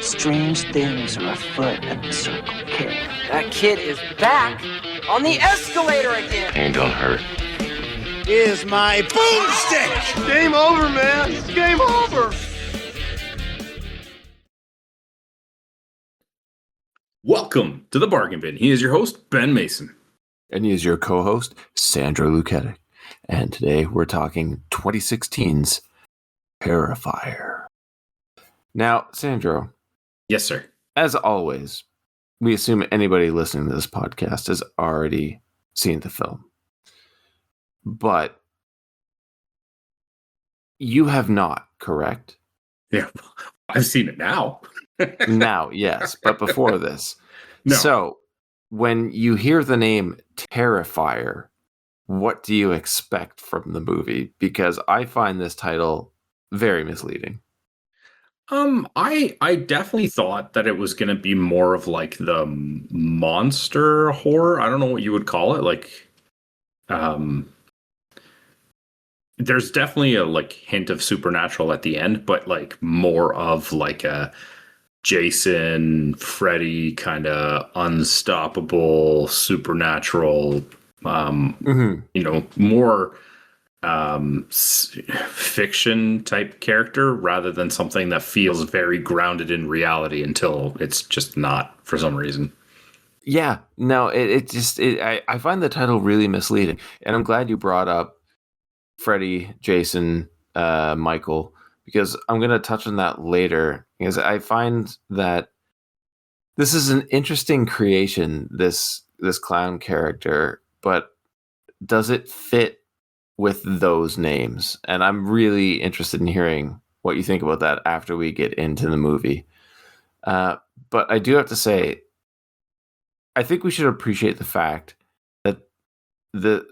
Strange things are afoot at the Circle K. That kid is back on the escalator again. Ain't gonna hurt. Is my boomstick! Game over, man. It's game over. Welcome to the Bargain Bin. He is your host, Ben Mason. And he is your co-host, Sandra Luketic. And today we're talking 2016's Terrifier. Now, Sandro. Yes, sir. As always, we assume anybody listening to this podcast has already seen the film. But you have not, correct? Yeah, I've seen it now. Now, yes, but before this. No. So, when you hear the name Terrifier, what do you expect from the movie? Because I find this title very misleading. I definitely thought that it was going to be more of like the monster horror. I don't know what you would call it. Like, there's definitely a like hint of supernatural at the end, but like more of like a Jason, Freddy kind of unstoppable supernatural, more fiction type character rather than something that feels very grounded in reality until it's just not for some reason. Yeah, no, I find the title really misleading, and I'm glad you brought up Freddy, Jason, Michael, because I'm going to touch on that later, because I find that this is an interesting creation, this clown character, but does it fit with those names? And I'm really interested in hearing what you think about that after we get into the movie. But I do have to say, I think we should appreciate the fact that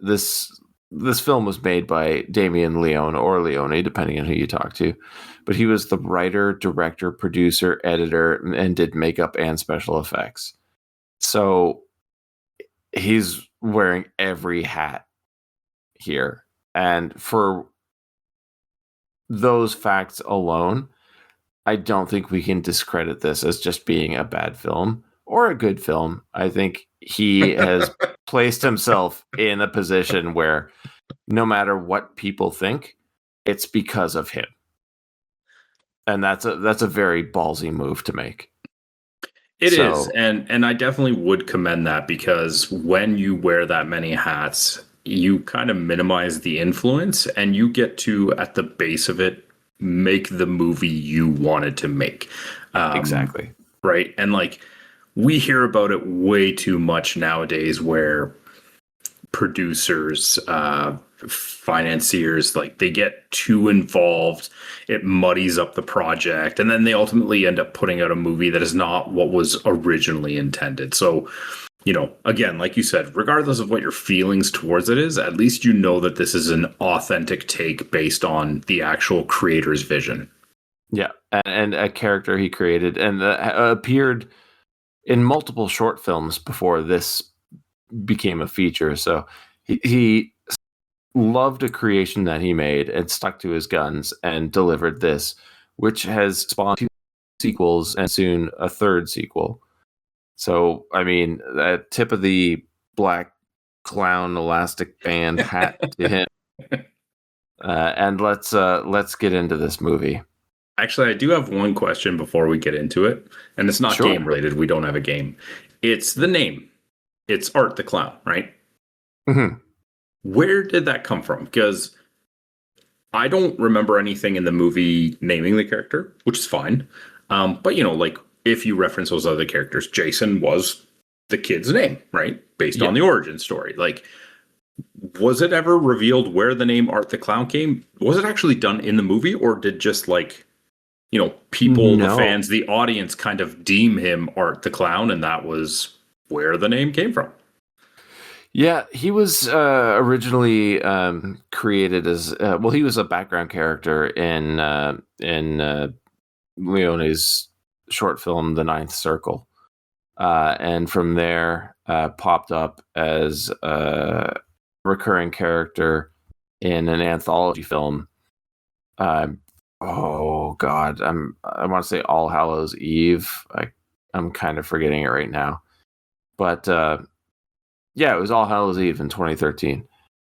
this film was made by Damien Leone, or Leone, depending on who you talk to. But he was the writer, director, producer, editor, and did makeup and special effects. So he's wearing every hat here. And for those facts alone, I don't think we can discredit this as just being a bad film or a good film. I think he has placed himself in a position where no matter what people think, it's because of him. And that's a very ballsy move to make. It is, and I definitely would commend that, because when you wear that many hats, you kind of minimize the influence and you get to, at the base of it, make the movie you wanted to make. Exactly. Right. And like, we hear about it way too much nowadays, where producers, financiers, like, they get too involved. It muddies up the project, and then they ultimately end up putting out a movie that is not what was originally intended. So, again, like you said, regardless of what your feelings towards it is, at least you know that this is an authentic take based on the actual creator's vision. Yeah, and a character he created and appeared in multiple short films before this became a feature. So he loved a creation that he made and stuck to his guns and delivered this, which has spawned 2 sequels and soon a 3rd sequel. So, I mean, that tip of the black clown elastic band hat to him. And let's get into this movie. Actually, I do have one question before we get into it, and it's not game related. We don't have a game. It's the name. It's Art the Clown, right? Mm-hmm. Where did that come from? Because I don't remember anything in the movie naming the character, which is fine. But, like, if you reference those other characters, Jason was the kid's name, right? Based on the origin story. Like, was it ever revealed where the name Art the Clown came? Was it actually done in the movie, or did just, like, people, the fans, the audience kind of deem him Art the Clown, and that was where the name came from? Yeah, he was originally created as he was a background character in Leone's short film, The Ninth Circle, and from there popped up as a recurring character in an anthology film Oh God, I want to say All Hallows Eve. I'm kind of forgetting it right now, but yeah, it was All Hallows Eve in 2013.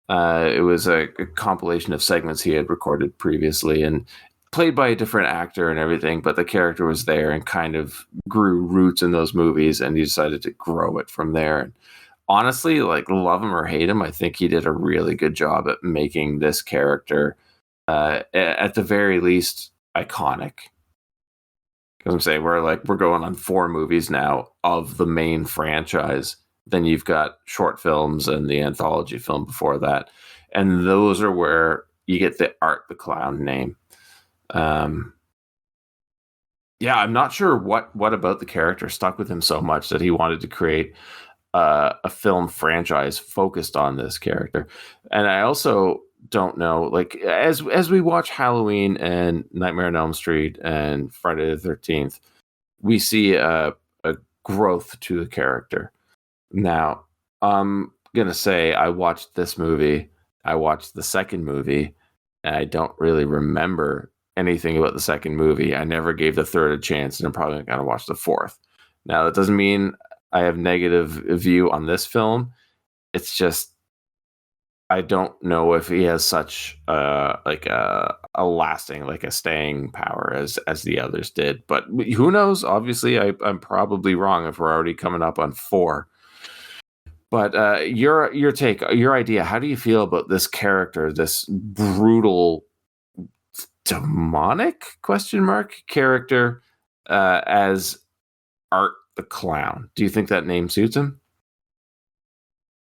It was a compilation of segments he had recorded previously and played by a different actor and everything, but the character was there and kind of grew roots in those movies, and he decided to grow it from there. And honestly, like, love him or hate him, I think he did a really good job at making this character, at the very least, iconic. Because I'm saying we're going on 4 movies now of the main franchise. Then you've got short films and the anthology film before that, and those are where you get the Art the Clown name. Yeah, I'm not sure what about the character stuck with him so much that he wanted to create a film franchise focused on this character. And I also don't know, like, as we watch Halloween and Nightmare on Elm Street and Friday the 13th, we see a growth to the character. Now, I'm gonna say I watched this movie, I watched the second movie, and I don't really remember anything about the second movie. I never gave the third a chance, and I'm probably not gonna watch the fourth. Now, that doesn't mean I have negative view on this film. It's just I don't know if he has such like a lasting, like a staying power as the others did. But who knows? Obviously, I'm probably wrong if we're already coming up on 4. But your take, your idea, how do you feel about this character, this brutal, demonic character as Art the Clown? Do you think that name suits him?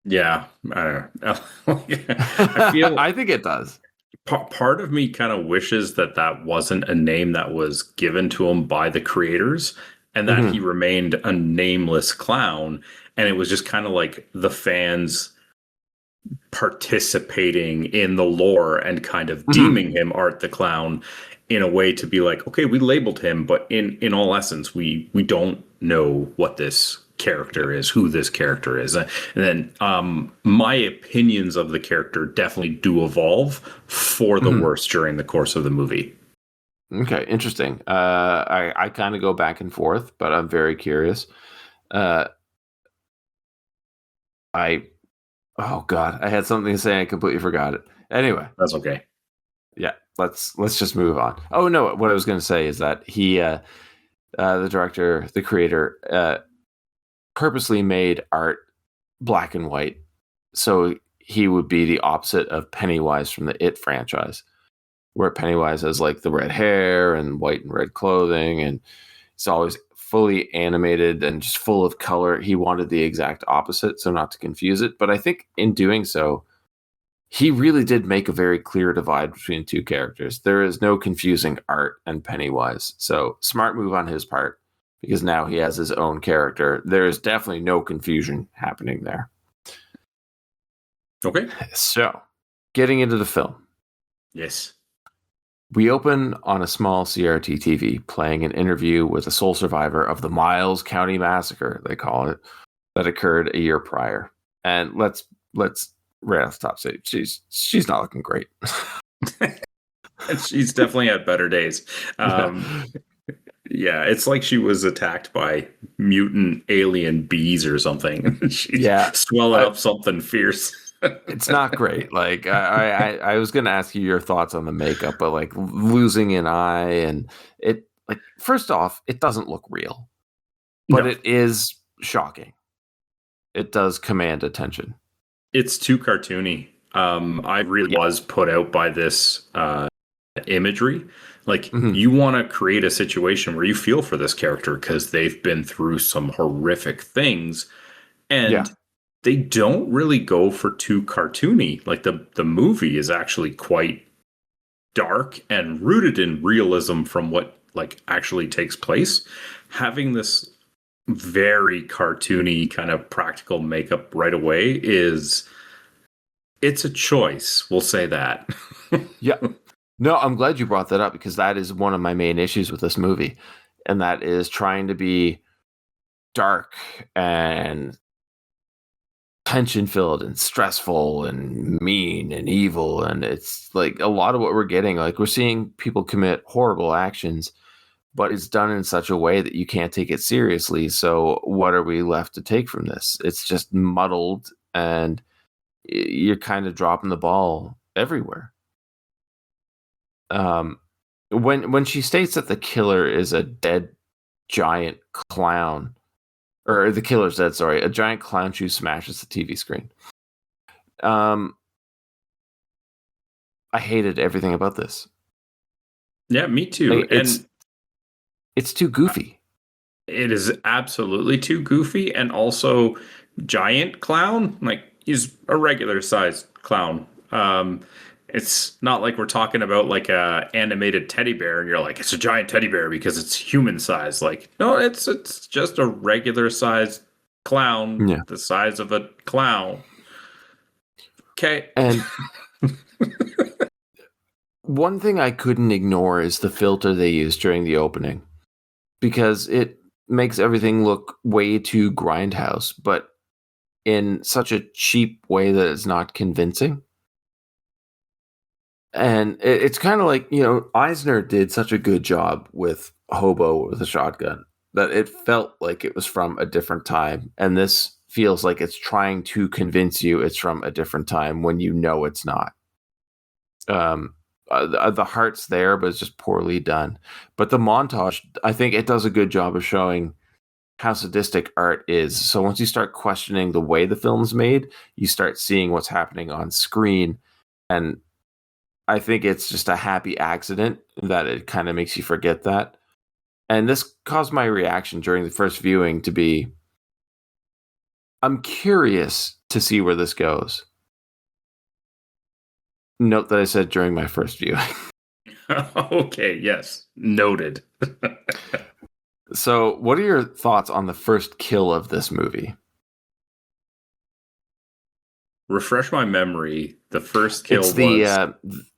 Yeah, I don't know. I feel I think it does. Part of me kind of wishes that wasn't a name that was given to him by the creators, and that he remained a nameless clown, and it was just kind of like the fans participating in the lore and kind of deeming him Art the Clown in a way to be like, okay, we labeled him, but in all essence, we don't know what this character is, who this character is. And then my opinions of the character definitely do evolve for the worse during the course of the movie. Okay, interesting. I kind of go back and forth, but I'm very curious. Oh God, I had something to say. I completely forgot it. Anyway, that's okay. Yeah, let's just move on. Oh no, what I was going to say is that he, the director, the creator, purposely made Art black and white, so he would be the opposite of Pennywise from the It franchise, where Pennywise has like the red hair and white and red clothing, and it's always fully animated and just full of color. He wanted the exact opposite, so not to confuse it. But I think in doing so, he really did make a very clear divide between 2 characters. There is no confusing Art and Pennywise. So smart move on his part, because now he has his own character. There is definitely no confusion happening there. Okay. So getting into the film. Yes. We open on a small CRT TV playing an interview with a sole survivor of the Miles County Massacre, they call it, that occurred a year prior. And let's right off the top say she's not looking great. She's definitely had better days. Yeah, it's like she was attacked by mutant alien bees or something. She's swelling up something fierce. It's not great. Like I was gonna ask you your thoughts on the makeup, but like losing an eye, and it, like, first off, it doesn't look real, but it is shocking. It does command attention. It's too cartoony. I really was put out by this imagery. Like, you want to create a situation where you feel for this character because they've been through some horrific things, and they don't really go for too cartoony. Like, the movie is actually quite dark and rooted in realism from what like actually takes place. Having this very cartoony kind of practical makeup right away it's a choice. We'll say that. Yeah. No, I'm glad you brought that up, because that is one of my main issues with this movie. And that is trying to be dark and tension filled and stressful and mean and evil, and it's like a lot of what we're getting, like we're seeing people commit horrible actions, but it's done in such a way that you can't take it seriously. So what are we left to take from this? It's just muddled, and you're kind of dropping the ball everywhere. When she states that the killer is a dead giant clown, or the killer's dead, sorry, a giant clown shoe smashes the TV screen. I hated everything about this. Yeah, me too. Like, it's too goofy. It is absolutely too goofy, and also giant clown. Like, he's a regular sized clown. It's not like we're talking about like a animated teddy bear, and you're like, it's a giant teddy bear because it's human size. Like, no, it's just a regular sized clown, the size of a clown. Okay. And one thing I couldn't ignore is the filter they used during the opening, because it makes everything look way too grindhouse, but in such a cheap way that it's not convincing. And it's kind of like, Eisner did such a good job with Hobo with a shotgun that it felt like it was from a different time. And this feels like it's trying to convince you it's from a different time when you know it's not. The heart's there, but it's just poorly done. But the montage, I think it does a good job of showing how sadistic art is. So once you start questioning the way the film's made, you start seeing what's happening on screen. And I think it's just a happy accident that it kind of makes you forget that. And this caused my reaction during the first viewing to be, I'm curious to see where this goes. Note that I said during my first viewing. Okay, yes. Noted. So, what are your thoughts on the first kill of this movie? Refresh my memory. The first kill was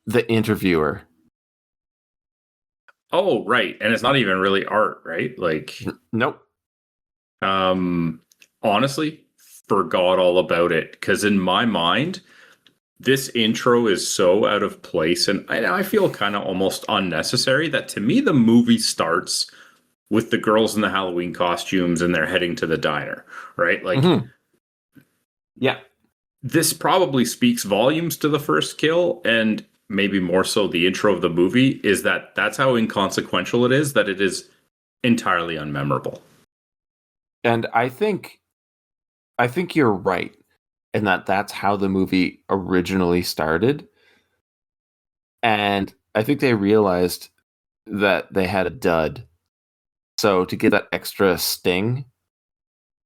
the interviewer. Oh, right. And it's not even really art, right? Like, nope. Honestly, forgot all about it, because in my mind, this intro is so out of place, and I feel kind of almost unnecessary, that to me the movie starts with the girls in the Halloween costumes and they're heading to the diner, right? Like, yeah, this probably speaks volumes to the first kill, and maybe more so the intro of the movie, is that's how inconsequential it is, that it is entirely unmemorable. And I think you're right in that's how the movie originally started. And I think they realized that they had a dud. So to get that extra sting,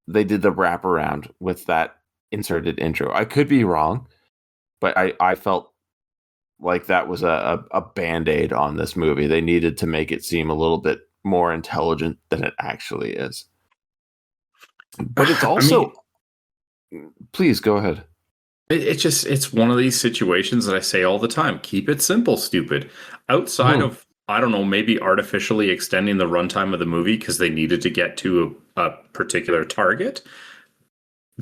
they did the wraparound with that inserted intro. I could be wrong, but I felt like that was a Band-Aid on this movie. They needed to make it seem a little bit more intelligent than it actually is. But it's also... Please, go ahead. It's one of these situations that I say all the time. Keep it simple, stupid. Outside of, I don't know, maybe artificially extending the runtime of the movie because they needed to get to a particular target,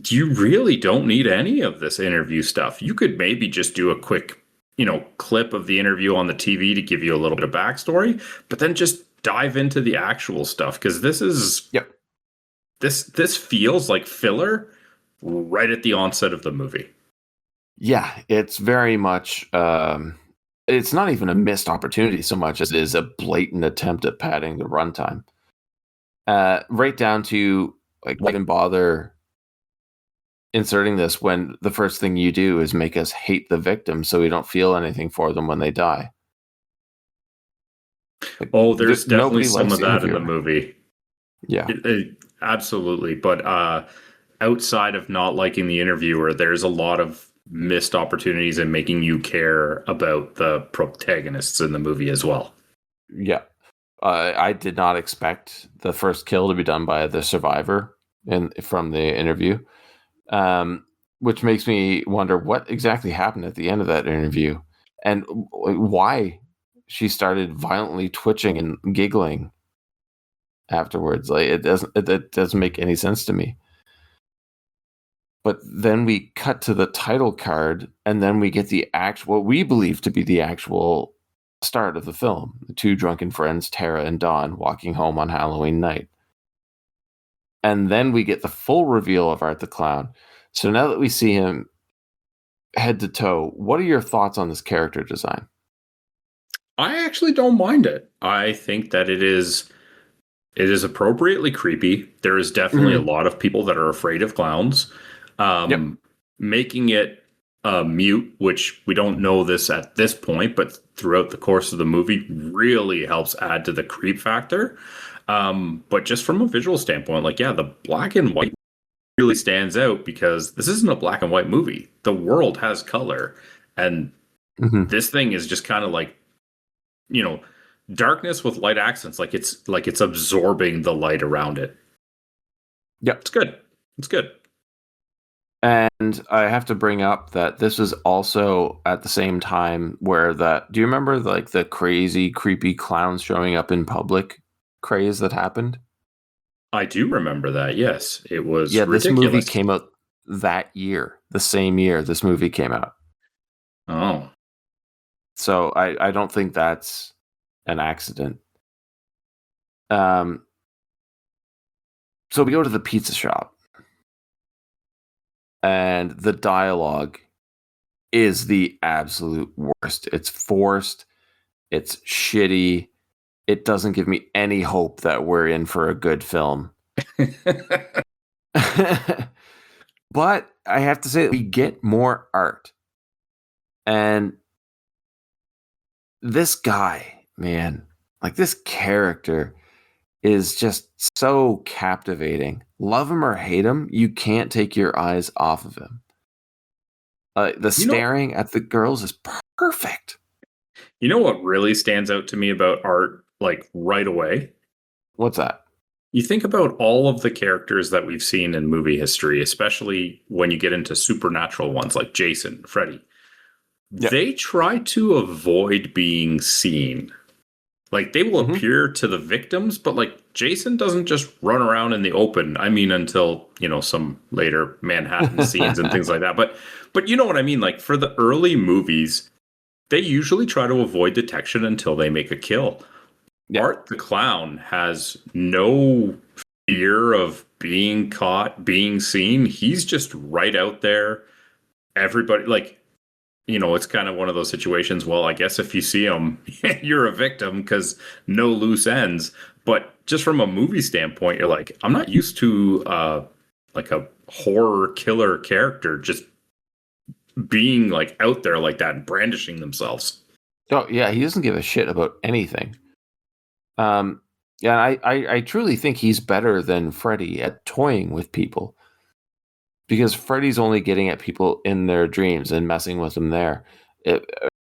you really don't need any of this interview stuff. You could maybe just do a quick, clip of the interview on the TV to give you a little bit of backstory, but then just dive into the actual stuff, because this is... Yep. This feels like filler right at the onset of the movie. Yeah, it's very much... it's not even a missed opportunity so much as it is a blatant attempt at padding the runtime. Right down to, like, why even bother inserting this when the first thing you do is make us hate the victim so we don't feel anything for them when they die. Like, there's definitely some of that in the movie. Yeah. Absolutely. But outside of not liking the interviewer, there's a lot of missed opportunities in making you care about the protagonists in the movie as well. Yeah. I did not expect the first kill to be done by the survivor from the interview, which makes me wonder what exactly happened at the end of that interview and why she started violently twitching and giggling afterwards. Like, it doesn't make any sense to me. But then we cut to the title card, and then we get the actual, what we believe to be the actual start of the film. The two drunken friends, Tara and Dawn, walking home on Halloween night. And then we get the full reveal of Art the Clown. So now that we see him head to toe, what are your thoughts on this character design? I actually don't mind it. I think that it is appropriately creepy. There is definitely a lot of people that are afraid of clowns. Making it mute, which we don't know this at this point, but throughout the course of the movie really helps add to the creep factor. But just from a visual standpoint, like, yeah, the black and white really stands out because this isn't a black and white movie. The world has color. And this thing is just kind of like, you know, darkness with light accents. Like it's absorbing the light around it. Yep. It's good. It's good. And I have to bring up that this was also at the same time where do you remember like the crazy, creepy clowns showing up in public craze that happened? I do remember that. Yes, it was. Yeah, ridiculous. This movie came out that year, the same year this movie came out. Oh, so I don't think that's an accident. So we go to the pizza shop, and the dialogue is the absolute worst. It's forced. It's shitty. It doesn't give me any hope that we're in for a good film. But I have to say, we get more art. And this guy, man, like this character is just so captivating. Love him or hate him, you can't take your eyes off of him. The staring at the girls is perfect. You know what really stands out to me about art, like right away? What's that? You think about all of the characters that we've seen in movie history, especially when you get into supernatural ones like Jason, Freddy. Yep. They try to avoid being seen. Like, they will appear to the victims, but like Jason doesn't just run around in the open. I mean, until, you know, some later Manhattan scenes and things like that. But you know what I mean? Like, for the early movies, they usually try to avoid detection until they make a kill. Yep. Art the Clown has no fear of being caught, being seen. He's just right out there. Everybody, like, you know, it's kind of one of those situations. Well, I guess if you see him, you're a victim because no loose ends. But just from a movie standpoint, you're like, I'm not used to like a horror killer character just being like out there like that and brandishing themselves. Oh yeah, he doesn't give a shit about anything. Yeah, I truly think he's better than Freddy at toying with people. Because Freddy's only getting at people in their dreams and messing with them there.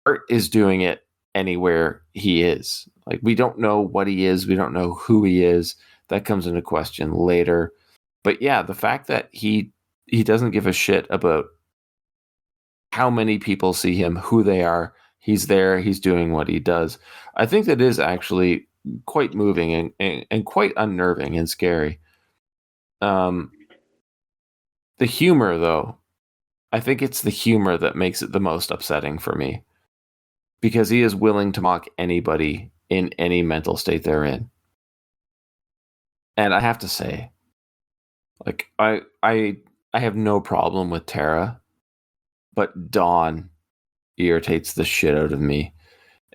Art is doing it anywhere he is. Like, we don't know what he is. We don't know who he is. That comes into question later. But yeah, the fact that he doesn't give a shit about how many people see him, who they are. He's there. He's doing what he does. I think that is actually quite moving and quite unnerving and scary. The humor, though, I think it's the humor that makes it the most upsetting for me. Because he is willing to mock anybody in any mental state they're in. And I have to say, like, I have no problem with Tara, but Dawn irritates the shit out of me.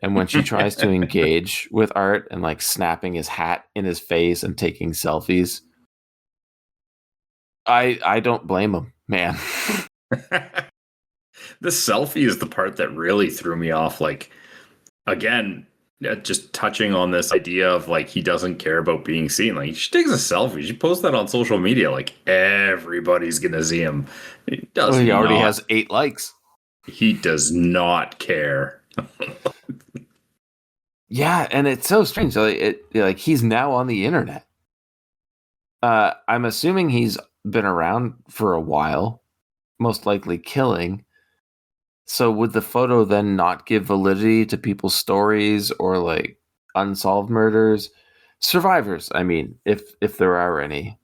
And when she tries to engage with Art and like snapping his hat in his face and taking selfies, I don't blame him, man. The selfie is the part that really threw me off. Like, again, just touching on this idea of like he doesn't care about being seen. Like, she takes a selfie, she posts that on social media, like everybody's gonna see him. He already has 8 likes. He does not care. Yeah, and it's so strange. Like he's now on the internet. I'm assuming he's been around for a while, most likely killing. So would the photo then not give validity to people's stories or like unsolved murders? Survivors, I mean, if there are any.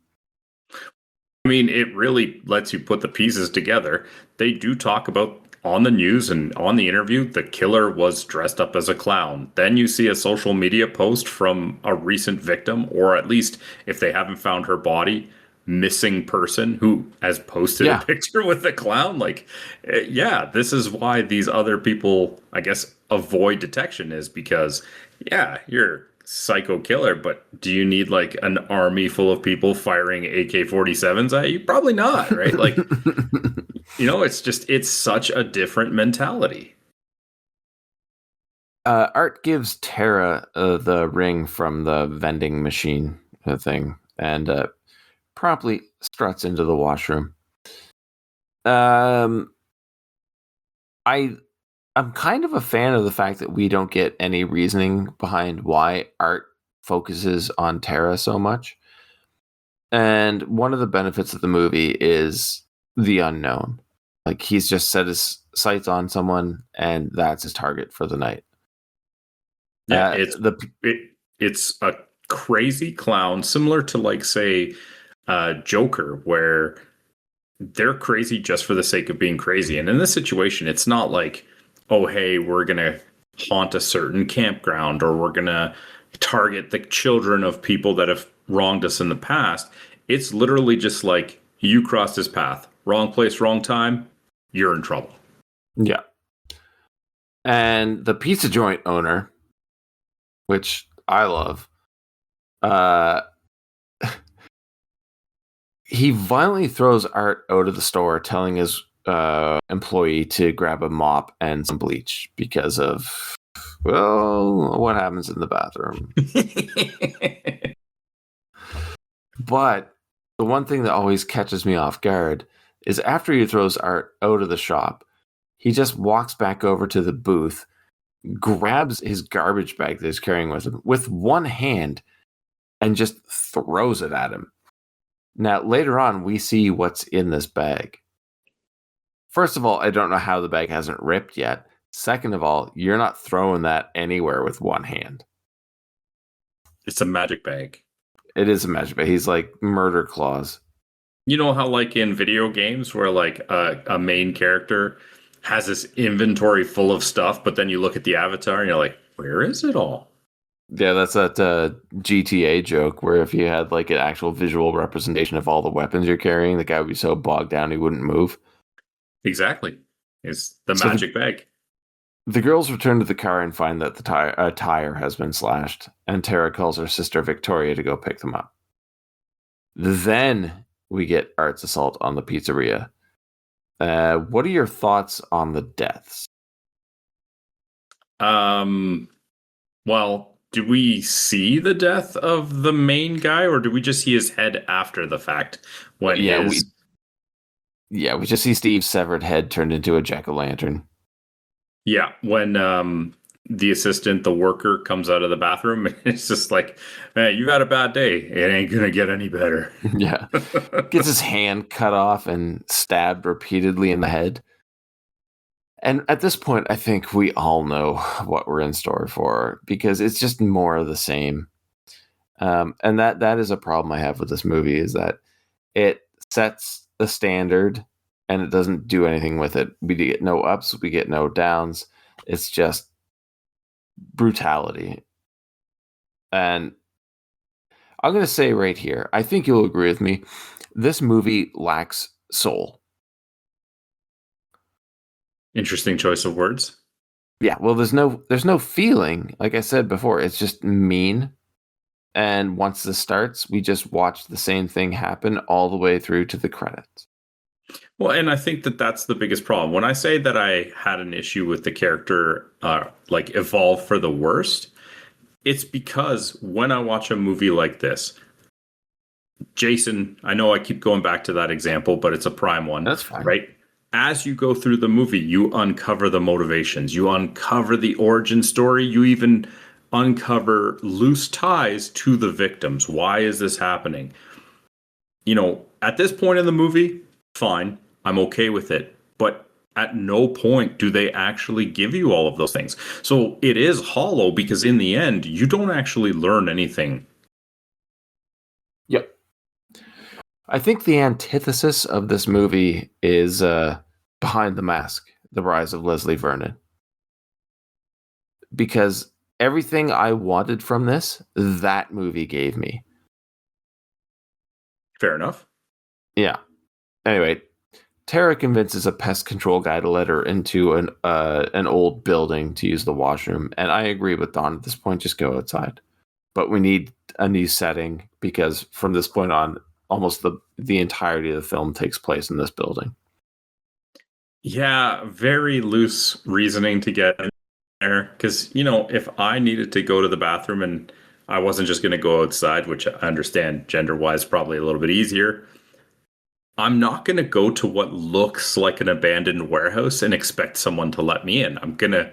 I mean, it really lets you put the pieces together. They do talk about on the news and on the interview, the killer was dressed up as a clown. Then you see a social media post from a recent victim, or at least if they haven't found her body, missing person who has posted a picture with the clown. Like, yeah, this is why these other people, I guess, avoid detection, is because, yeah, you're psycho killer, but do you need like an army full of people firing AK-47s at you? Probably not, right? Like, it's such a different mentality. Art gives Tara the ring from the vending machine thing and promptly struts into the washroom. I'm kind of a fan of the fact that we don't get any reasoning behind why Art focuses on Tara so much. And one of the benefits of the movie is the unknown. Like, he's just set his sights on someone, and that's his target for the night. Yeah, it's a crazy clown, similar to, like, say, Joker, where they're crazy just for the sake of being crazy. And in this situation, it's not like, oh, hey, we're going to haunt a certain campground, or we're going to target the children of people that have wronged us in the past. It's literally just like, you crossed his path. Wrong place, wrong time. You're in trouble. Yeah. And the pizza joint owner, which I love, he violently throws Art out of the store, telling his employee to grab a mop and some bleach because of, well, what happens in the bathroom. But the one thing that always catches me off guard is after he throws Art out of the shop, he just walks back over to the booth, grabs his garbage bag that he's carrying with him with one hand, and just throws it at him. Now, later on, we see what's in this bag. First of all, I don't know how the bag hasn't ripped yet. Second of all, you're not throwing that anywhere with one hand. It's a magic bag. It is a magic bag. He's like murder claws. You know how, like, in video games where, like, a main character has this inventory full of stuff, but then you look at the avatar and you're like, where is it all? Yeah, that's that GTA joke where if you had like an actual visual representation of all the weapons you're carrying, the guy would be so bogged down he wouldn't move. Exactly. It's the magic bag. The girls return to the car and find that the tire has been slashed, and Tara calls her sister Victoria to go pick them up. Then we get Art's assault on the pizzeria. What are your thoughts on the deaths? Well, do we see the death of the main guy, or do we just see his head after the fact? We just see Steve's severed head turned into a jack-o'-lantern. Yeah, when the assistant, the worker, comes out of the bathroom, it's just like, man, you had a bad day. It ain't gonna get any better. Yeah. Gets his hand cut off and stabbed repeatedly in the head. And at this point, I think we all know what we're in store for, because it's just more of the same. And that is a problem I have with this movie, is that it sets the standard and it doesn't do anything with it. We get no ups, we get no downs. It's just brutality. And I'm going to say right here, I think you'll agree with me, this movie lacks soul. Interesting choice of words. Yeah, well, there's no feeling. Like I said before, it's just mean. And once this starts, we just watch the same thing happen all the way through to the credits. Well, and I think that that's the biggest problem. When I say that I had an issue with the character like evolve for the worst, it's because when I watch a movie like this, Jason, I know I keep going back to that example, but it's a prime one. That's fine. Right? As you go through the movie, you uncover the motivations, you uncover the origin story, you even uncover loose ties to the victims. Why is this happening? You know, at this point in the movie, fine, I'm okay with it. But at no point do they actually give you all of those things. So it is hollow, because in the end, you don't actually learn anything. Yep. I think the antithesis of this movie is Behind the Mask, The Rise of Leslie Vernon. Because everything I wanted from this, that movie gave me. Fair enough. Yeah. Anyway, Tara convinces a pest control guy to let her into an old building to use the washroom, and I agree with Don at this point. Just go outside. But we need a new setting because from this point on, almost the entirety of the film takes place in this building. Yeah, very loose reasoning to get in there. Because, if I needed to go to the bathroom and I wasn't just going to go outside, which I understand gender-wise probably a little bit easier, I'm not going to go to what looks like an abandoned warehouse and expect someone to let me in. I'm going to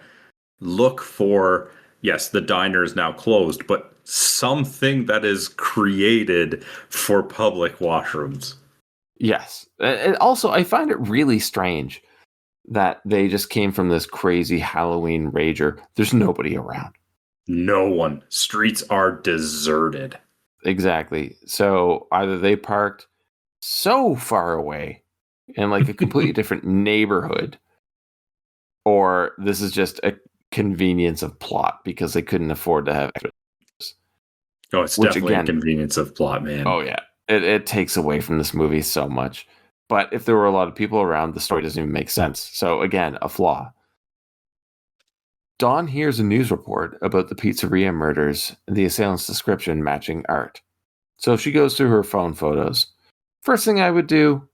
look for, yes, the diner is now closed, but something that is created for public washrooms. Yes. And also, I find it really strange that they just came from this crazy Halloween rager. There's nobody around. No one. Streets are deserted. Exactly. So either they parked so far away in like a completely different neighborhood, or this is just a convenience of plot because they couldn't afford to have extras. Oh, it's definitely a convenience of plot, man. Oh, yeah. It takes away from this movie so much. But if there were a lot of people around, the story doesn't even make sense. So again, a flaw. Dawn hears a news report about the pizzeria murders and the assailant's description matching Art. So she goes through her phone photos. First thing I would do,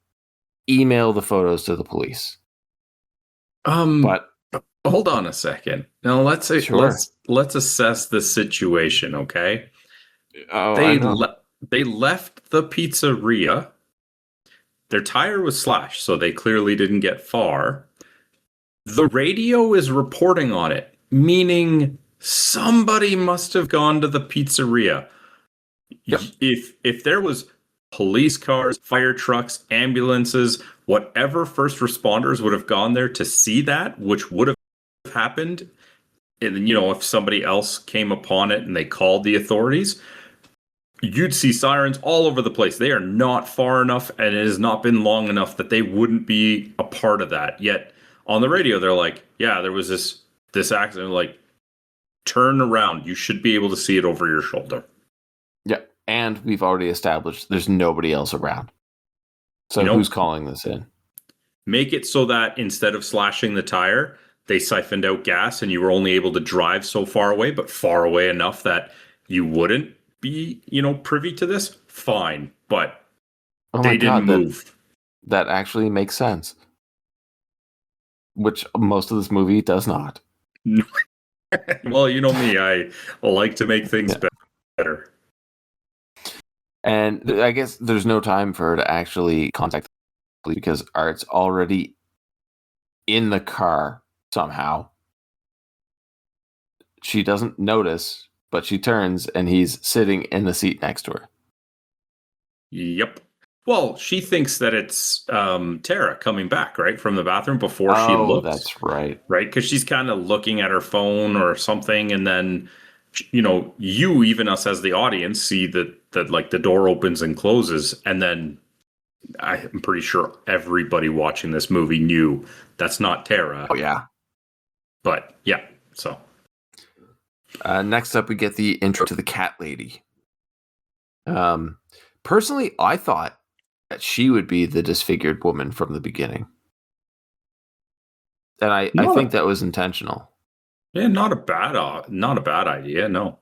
email the photos to the police. But hold on a second. Now let's assess the situation, okay? They left the pizzeria. Their tire was slashed, so they clearly didn't get far. The radio is reporting on it, meaning somebody must have gone to the pizzeria. Yep. If there was police cars, fire trucks, ambulances, whatever first responders would have gone there to see that, which would have happened, and if somebody else came upon it and they called the authorities, you'd see sirens all over the place. They are not far enough, and it has not been long enough that they wouldn't be a part of that. Yet on the radio, they're like, yeah, there was this accident. Like, turn around. You should be able to see it over your shoulder. Yeah, and we've already established there's nobody else around. So who's calling this in? Make it so that instead of slashing the tire, they siphoned out gas and you were only able to drive so far away, but far away enough that you wouldn't be, privy to this. Fine, but they didn't move. That actually makes sense. Which most of this movie does not. Well, you know me, I like to make things better. And I guess there's no time for her to actually contact the police because Art's already in the car somehow. She doesn't notice, but she turns and he's sitting in the seat next to her. Yep. Well, she thinks that it's Tara coming back, right, from the bathroom before she looks. Oh, that's right. Right, because she's kind of looking at her phone or something, and then, you, even us as the audience, see that like the door opens and closes, and then I'm pretty sure everybody watching this movie knew that's not Tara. Oh, yeah. But, yeah, so. Next up, we get the intro to the cat lady. Personally, I thought that she would be the disfigured woman from the beginning. And I think that was intentional. Yeah, not a bad idea, no.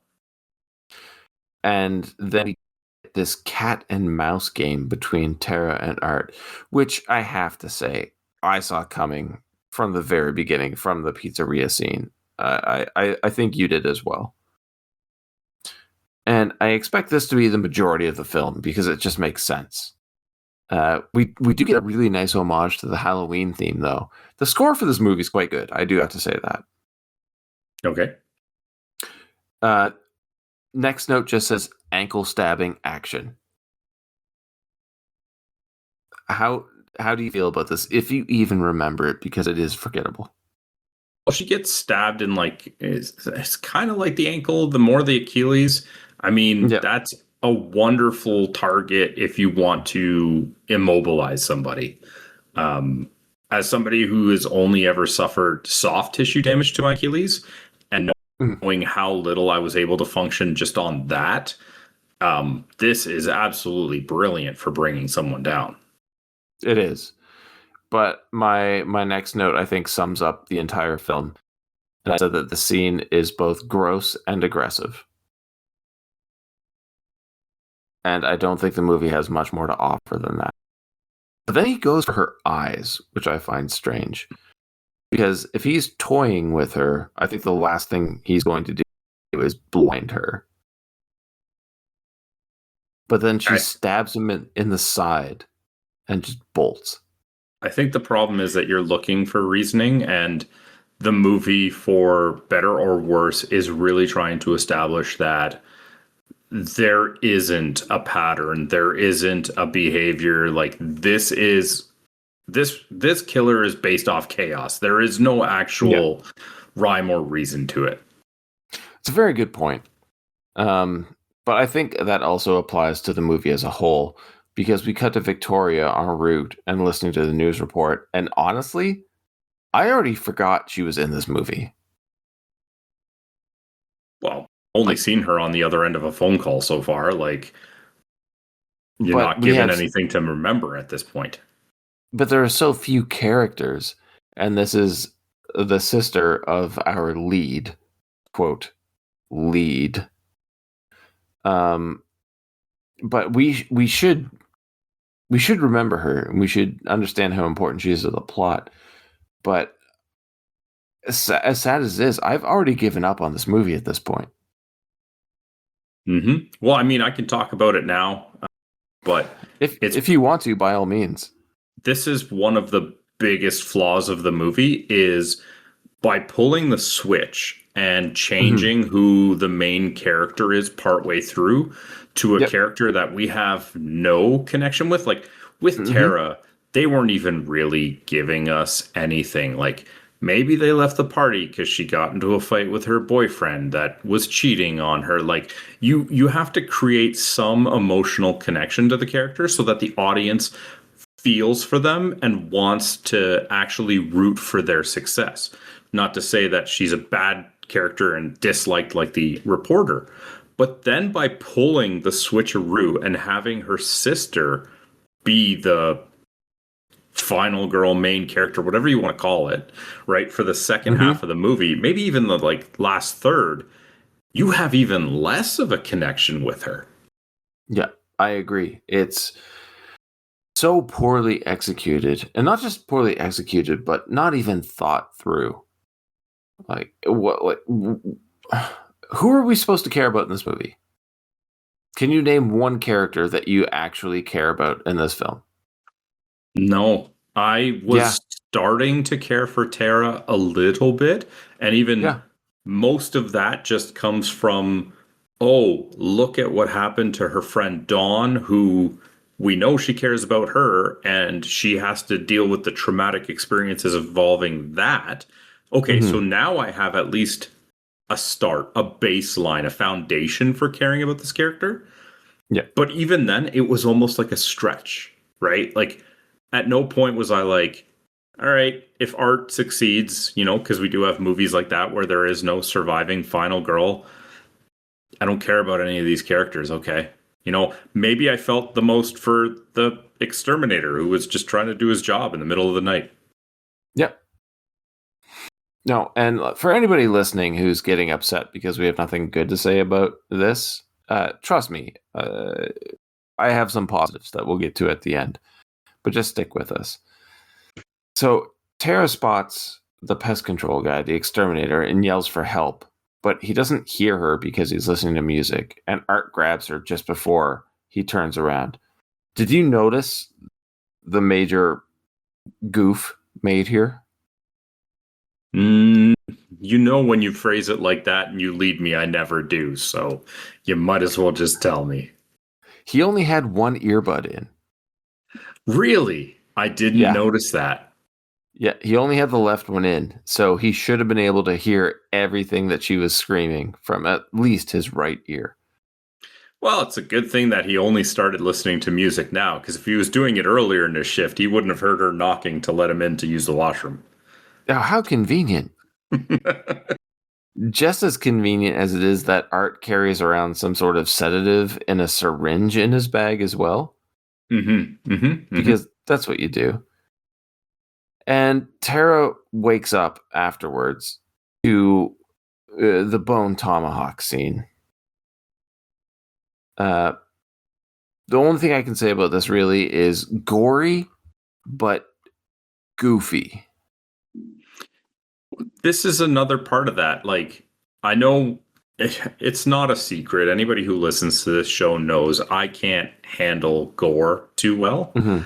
And then we get this cat and mouse game between Tara and Art, which I have to say, I saw coming from the very beginning, from the pizzeria scene. I think you did as well. And I expect this to be the majority of the film because it just makes sense. We do get a really nice homage to the Halloween theme, though. The score for this movie is quite good. I do have to say that. Okay. Next note just says ankle stabbing action. How do you feel about this, if you even remember it, because it is forgettable? Well, she gets stabbed in it's kind of like the ankle, the more the Achilles. I mean, that's a wonderful target if you want to immobilize somebody. As somebody who has only ever suffered soft tissue damage to my Achilles, and knowing how little I was able to function just on that, this is absolutely brilliant for bringing someone down. It is. But my next note, I think, sums up the entire film. And I said that the scene is both gross and aggressive. And I don't think the movie has much more to offer than that. But then he goes for her eyes, which I find strange. Because if he's toying with her, I think the last thing he's going to do is blind her. But then she stabs him in the side and just bolts. I think the problem is that you're looking for reasoning, and the movie, for better or worse, is really trying to establish that there isn't a pattern, there isn't a behavior. Like, this killer is based off chaos. There is no actual rhyme or reason to it. It's a very good point. But I think that also applies to the movie as a whole, because we cut to Victoria en route and listening to the news report. And honestly, I already forgot she was in this movie. Well, only seen her on the other end of a phone call so far. Like, you're not given anything to remember at this point. But there are so few characters, and this is the sister of our lead, quote, lead. But we should remember her, and we should understand how important she is to the plot. But as sad as it is, I've already given up on this movie at this point. Mm-hmm. Well, I mean, I can talk about it now, but if you want to, by all means. This is one of the biggest flaws of the movie, is by pulling the switch and changing who the main character is partway through to a character that we have no connection with. Like, with Tara, they weren't even really giving us anything. Like, maybe they left the party because she got into a fight with her boyfriend that was cheating on her. Like, you have to create some emotional connection to the character so that the audience feels for them and wants to actually root for their success. Not to say that she's a bad character and disliked like the reporter, but then by pulling the switcheroo and having her sister be the final girl, main character, whatever you want to call it, right, for the second half of the movie, maybe even the last third, you have even less of a connection with her. Yeah, I agree. It's so poorly executed, and not just poorly executed, but not even thought through. Like, who are we supposed to care about in this movie? Can you name one character that you actually care about in this film? No, I was starting to care for Tara a little bit, and even most of that just comes from, oh, look at what happened to her friend Dawn, who we know she cares about her, and she has to deal with the traumatic experiences involving that. Okay, so now I have at least a start, a baseline, a foundation for caring about this character. Yeah. But even then, it was almost like a stretch, right? Like, at no point was I like, all right, if art succeeds, because we do have movies like that where there is no surviving final girl, I don't care about any of these characters, okay? Maybe I felt the most for the exterminator who was just trying to do his job in the middle of the night. Yep. No, and for anybody listening who's getting upset because we have nothing good to say about this, trust me, I have some positives that we'll get to at the end, but just stick with us. So Tara spots the pest control guy, the exterminator, and yells for help, but he doesn't hear her because he's listening to music, and Art grabs her just before he turns around. Did you notice the major goof made here? When you phrase it like that and you lead me, I never do. So you might as well just tell me. He only had one earbud in. Really? I didn't notice that. Yeah, he only had the left one in. So he should have been able to hear everything that she was screaming from at least his right ear. Well, it's a good thing that he only started listening to music now, because if he was doing it earlier in his shift, he wouldn't have heard her knocking to let him in to use the washroom. Now, how convenient. Just as convenient as it is that Art carries around some sort of sedative and a syringe in his bag as well. Because that's what you do. And Tara wakes up afterwards to the bone tomahawk scene. The only thing I can say about this really is gory, but goofy. This is another part of that. Like, I know it's not a secret. Anybody who listens to this show knows I can't handle gore too well. Mm-hmm.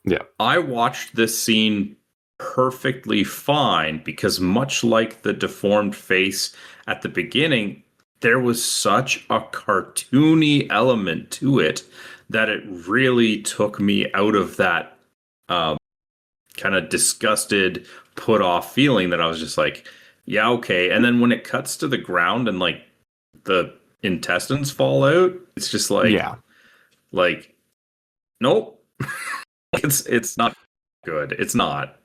Yeah. I watched this scene perfectly fine because, much like the deformed face at the beginning, there was such a cartoony element to it that it really took me out of that kind of disgusted, put off feeling that I was just like, yeah, okay. And then when it cuts to the ground and like the intestines fall out, it's just like, yeah, like, nope. it's not good. It's not.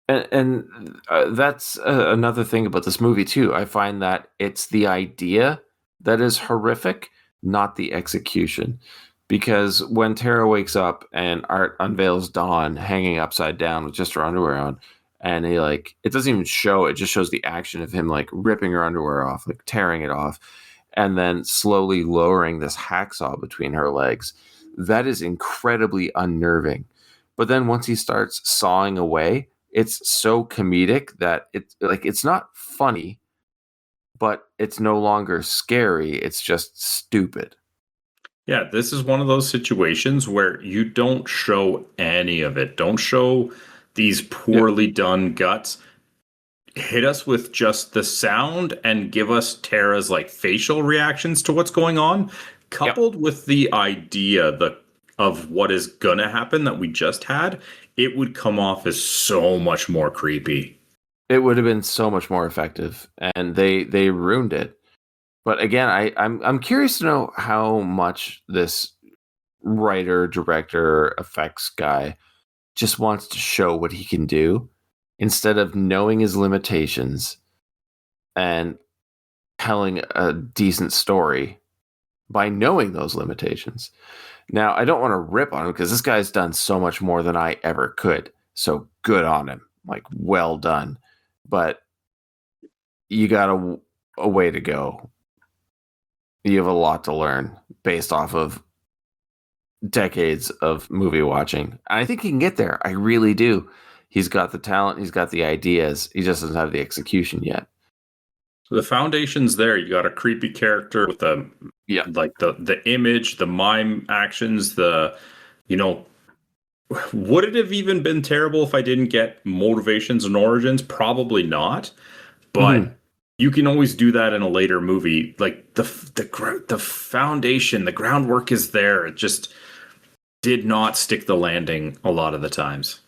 And that's another thing about this movie too. I find that it's the idea that is horrific, not the execution. Because when Tara wakes up and Art unveils Dawn hanging upside down with just her underwear on, and he like, it doesn't even show, it just shows the action of him like ripping her underwear off, like tearing it off, and then slowly lowering this hacksaw between her legs. That is incredibly unnerving. But then once he starts sawing away, it's so comedic that it's not funny, but it's no longer scary. It's just stupid. Yeah, this is one of those situations where you don't show any of it. Don't show these poorly done guts. Hit us with just the sound and give us Tara's like facial reactions to what's going on, coupled with the idea of what is gonna happen that we just had. It would come off as so much more creepy. It would have been so much more effective, and they ruined it. But again, I'm curious to know how much this writer, director, effects guy just wants to show what he can do instead of knowing his limitations and telling a decent story by knowing those limitations. Now, I don't want to rip on him because this guy's done so much more than I ever could. So good on him. Like, well done. But you got a way to go. You have a lot to learn based off of decades of movie watching. And I think he can get there. I really do. He's got the talent. He's got the ideas. He just doesn't have the execution yet. So the foundation's there. You got a creepy character with the image, the mime actions, would it have even been terrible if I didn't get motivations and origins? Probably not. But you can always do that in a later movie. Like the foundation, the groundwork is there. It just did not stick the landing a lot of the times.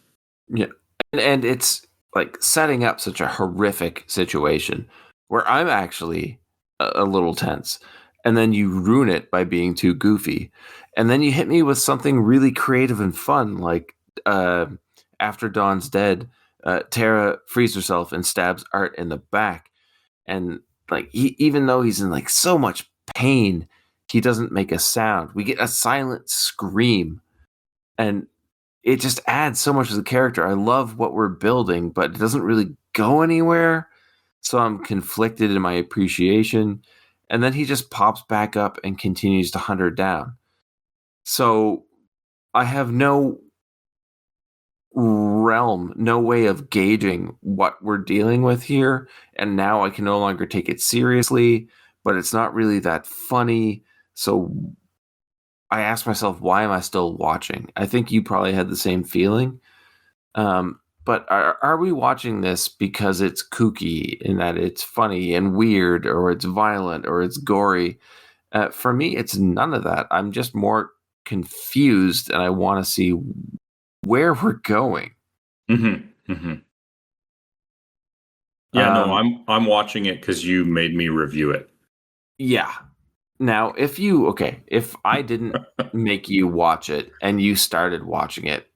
Yeah. And it's like setting up such a horrific situation where I'm actually a little tense. And then you ruin it by being too goofy. And then you hit me with something really creative and fun, like after Dawn's dead, Tara frees herself and stabs Art in the back. And like even though he's in like so much pain, he doesn't make a sound. We get a silent scream. And it just adds so much to the character. I love what we're building, but it doesn't really go anywhere. So I'm conflicted in my appreciation. And then he just pops back up and continues to hunt her down. So I have no realm, no way of gauging what we're dealing with here. And now I can no longer take it seriously, but it's not really that funny. So I ask myself, why am I still watching? I think you probably had the same feeling. But are we watching this because it's kooky in that it's funny and weird, or it's violent, or it's gory? For me, it's none of that. I'm just more confused, and I want to see where we're going. Mm-hmm. Mm-hmm. Yeah, no, I'm watching it because you made me review it. Yeah. Now, if I didn't make you watch it and you started watching it,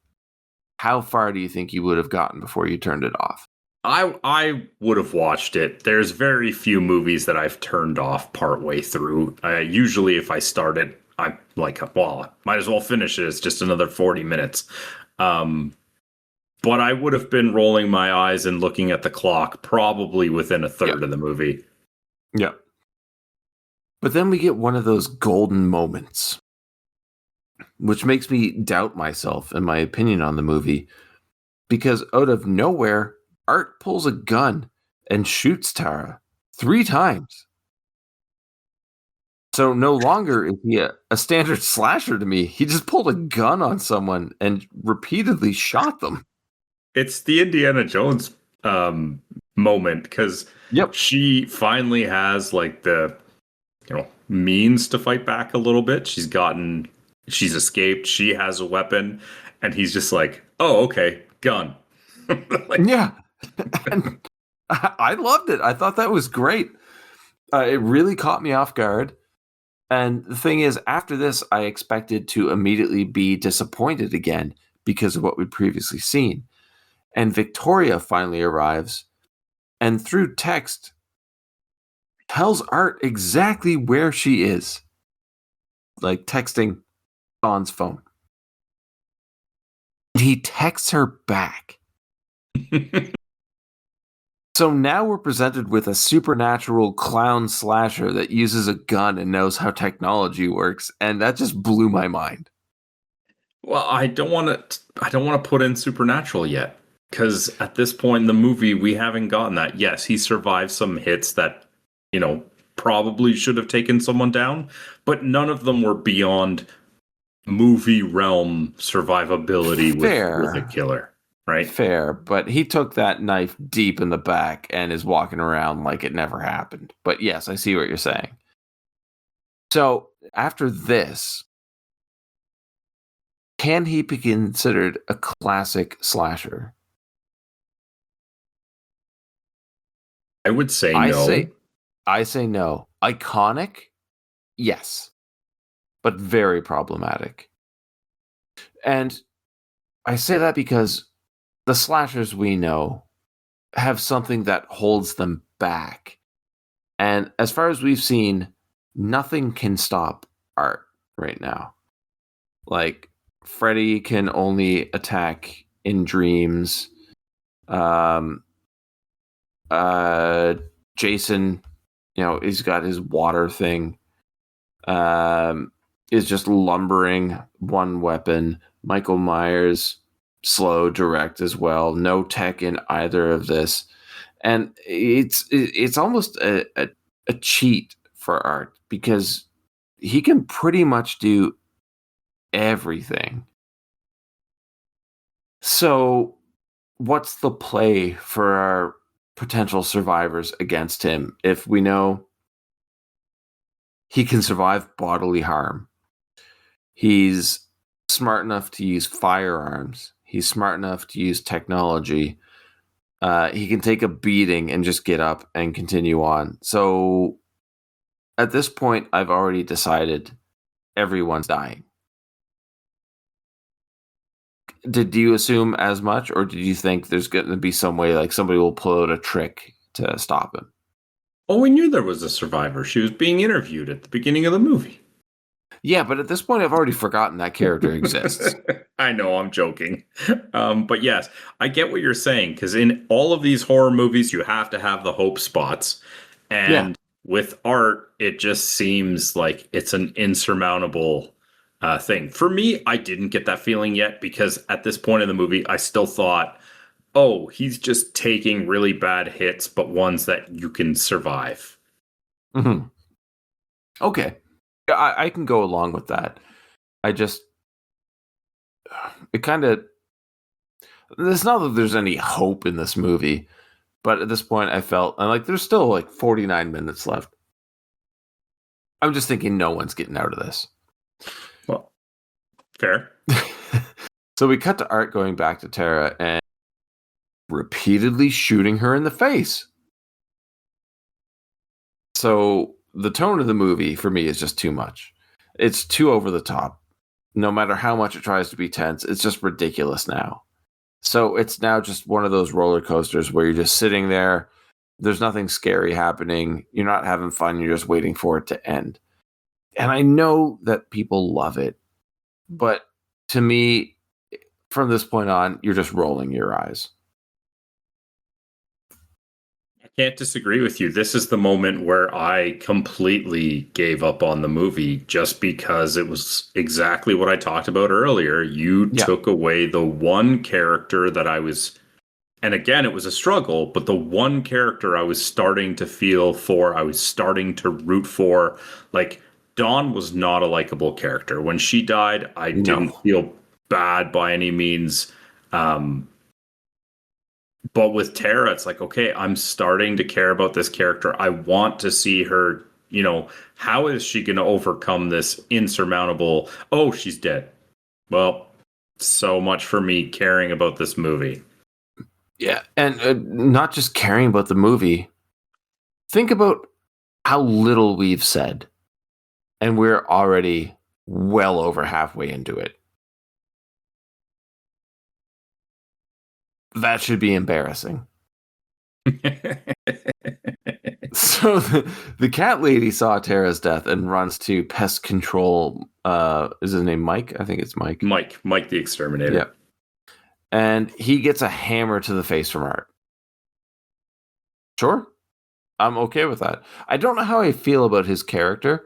how far do you think you would have gotten before you turned it off? I would have watched it. There's very few movies that I've turned off partway through. Usually, if I start it, I'm like, well, might as well finish it. It's just another 40 minutes. But I would have been rolling my eyes and looking at the clock probably within a third of the movie. Yeah. But then we get one of those golden moments, which makes me doubt myself and my opinion on the movie, because out of nowhere, Art pulls a gun and shoots Tara 3 times. So no longer is he a standard slasher to me. He just pulled a gun on someone and repeatedly shot them. It's the Indiana Jones moment, because she finally has like the means to fight back a little bit. She's escaped. She has a weapon, and he's just like, "Oh, okay, gun." Yeah, and I loved it. I thought that was great. It really caught me off guard. And the thing is, after this, I expected to immediately be disappointed again because of what we'd previously seen. And Victoria finally arrives, and through text, tells Art exactly where she is. Like texting Dawn's phone. He texts her back. So now we're presented with a supernatural clown slasher that uses a gun and knows how technology works, and that just blew my mind. Well, I don't want to put in supernatural yet, because at this point in the movie, we haven't gotten that. Yes, he survived some hits that, probably should have taken someone down, but none of them were beyond movie realm survivability with a killer, right? Fair, but he took that knife deep in the back and is walking around like it never happened. But yes, I see what you're saying. So after this, can he be considered a classic slasher? I would say no. I say no. Iconic? Yes. But very problematic. And I say that because the slashers we know have something that holds them back. And as far as we've seen, nothing can stop Art right now. Like, Freddy can only attack in dreams. Jason, he's got his water thing. Is just lumbering one weapon. Michael Myers, slow, direct as well. No tech in either of this. And it's almost a cheat for Art, because he can pretty much do everything. So what's the play for our potential survivors against him if we know he can survive bodily harm? He's smart enough to use firearms. He's smart enough to use technology. He can take a beating and just get up and continue on. So at this point, I've already decided everyone's dying. Did you assume as much, or did you think there's going to be some way like somebody will pull out a trick to stop him? Oh, we knew there was a survivor. She was being interviewed at the beginning of the movie. Yeah, but at this point, I've already forgotten that character exists. I know, I'm joking. But yes, I get what you're saying, because in all of these horror movies, you have to have the hope spots. And with Art, it just seems like it's an insurmountable thing. For me, I didn't get that feeling yet, because at this point in the movie, I still thought, oh, he's just taking really bad hits, but ones that you can survive. Mm-hmm. Okay. I can go along with that. It's not that there's any hope in this movie, but at this point I felt, and like there's still like 49 minutes left. I'm just thinking no one's getting out of this. Well, fair. So we cut to Art going back to Tara and repeatedly shooting her in the face. So the tone of the movie for me is just too much. It's too over the top. No matter how much it tries to be tense, it's just ridiculous now. So it's now just one of those roller coasters where you're just sitting there. There's nothing scary happening. You're not having fun. You're just waiting for it to end. And I know that people love it, but to me, from this point on, you're just rolling your eyes. I can't disagree with you. This is the moment where I completely gave up on the movie just because it was exactly what I talked about earlier. You took away the one character that I was, and again, it was a struggle, but the one character I was starting to feel for, I was starting to root for. Like, Dawn was not a likable character. When she died, I didn't feel bad by any means. But with Tara, it's like, okay, I'm starting to care about this character. I want to see her, how is she going to overcome this insurmountable, oh, she's dead. Well, so much for me caring about this movie. Yeah, and not just caring about the movie. Think about how little we've said. And we're already well over halfway into it. That should be embarrassing. So the cat lady saw Tara's death and runs to pest control. Is his name Mike? I think it's Mike. Mike the exterminator. Yeah. And he gets a hammer to the face from Art. Sure. I'm okay with that. I don't know how I feel about his character,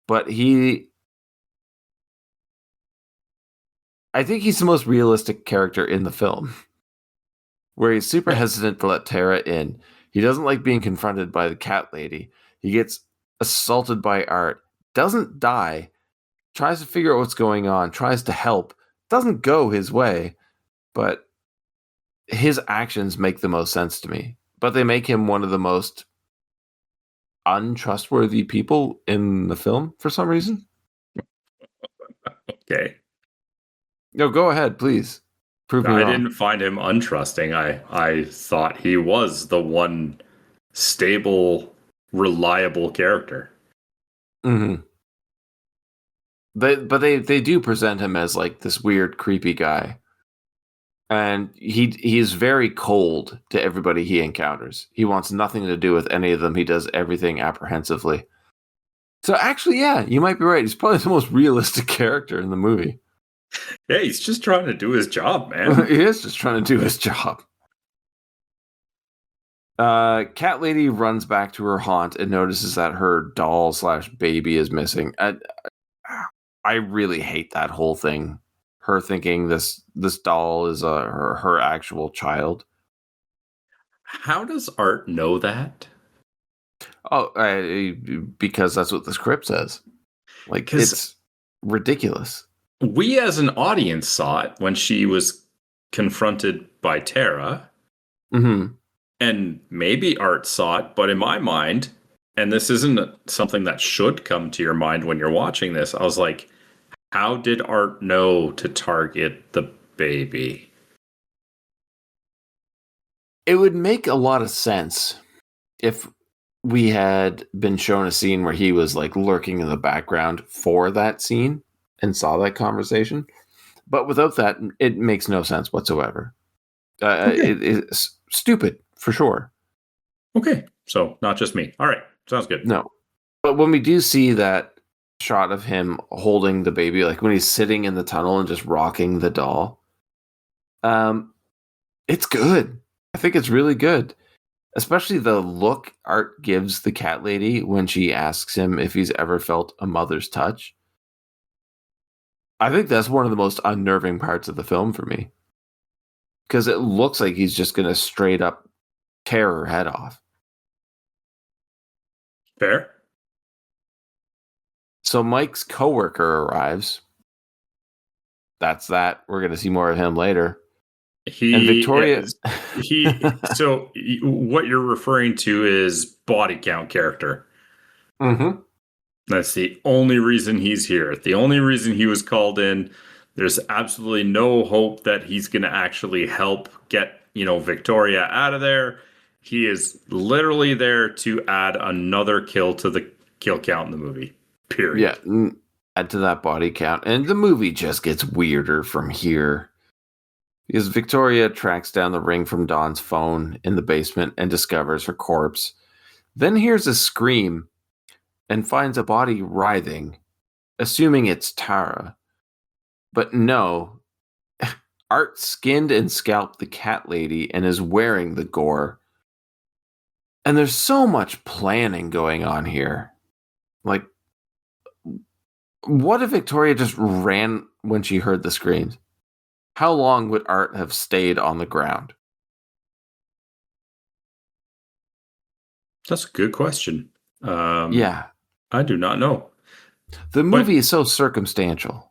but I think he's the most realistic character in the film. Where he's super hesitant to let Tara in. He doesn't like being confronted by the cat lady. He gets assaulted by Art. Doesn't die. Tries to figure out what's going on. Tries to help. Doesn't go his way. But his actions make the most sense to me. But they make him one of the most untrustworthy people in the film for some reason. Okay. No, go ahead, please. Prove me wrong. I didn't find him untrusting. I thought he was the one stable, reliable character. Mm-hmm. But they do present him as like this weird, creepy guy. And he is very cold to everybody he encounters. He wants nothing to do with any of them. He does everything apprehensively. So actually, yeah, you might be right. He's probably the most realistic character in the movie. Yeah, he's just trying to do his job, man. He is just trying to do his job. Cat lady runs back to her haunt and notices that her doll/baby is missing. I really hate that whole thing. Her thinking this doll is her actual child. How does Art know that? Oh, because that's what the script says. Like, it's ridiculous. We as an audience saw it when she was confronted by Tara. Mm-hmm. And maybe Art saw it, but in my mind, and this isn't something that should come to your mind when you're watching this, I was like, how did Art know to target the baby? It would make a lot of sense if we had been shown a scene where he was like lurking in the background for that scene and saw that conversation. But without that, it makes no sense whatsoever. It's stupid, for sure. Okay, so not just me. All right, sounds good. No. But when we do see that shot of him holding the baby, like when he's sitting in the tunnel and just rocking the doll, it's good. I think it's really good. Especially the look Art gives the cat lady when she asks him if he's ever felt a mother's touch. I think that's one of the most unnerving parts of the film for me. Because it looks like he's just going to straight up tear her head off. Fair. So Mike's coworker arrives. That's that. We're going to see more of him later. And Victoria. So what you're referring to is body count character. Mm-hmm. That's the only reason he's here. The only reason he was called in. There's absolutely no hope that he's going to actually help get, Victoria out of there. He is literally there to add another kill to the kill count in the movie. Period. Yeah, add to that body count, and the movie just gets weirder from here. Because Victoria tracks down the ring from Dawn's phone in the basement and discovers her corpse. Then hears a scream and finds a body writhing, assuming it's Tara. But no, Art skinned and scalped the cat lady and is wearing the gore. And there's so much planning going on here. Like, what if Victoria just ran when she heard the screams? How long would Art have stayed on the ground? That's a good question. Yeah. I do not know. The movie is so circumstantial.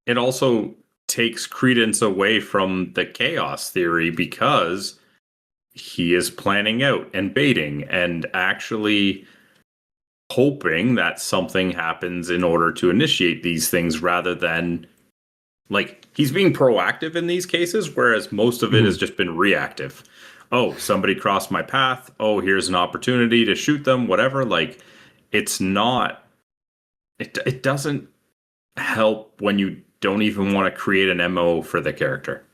It also takes credence away from the chaos theory because he is planning out and baiting and actually hoping that something happens in order to initiate these things rather than, like, he's being proactive in these cases, whereas most of it has just been reactive. Oh, somebody crossed my path. Oh, here's an opportunity to shoot them, whatever. Like, it's not, it doesn't help when you don't even want to create an MO for the character.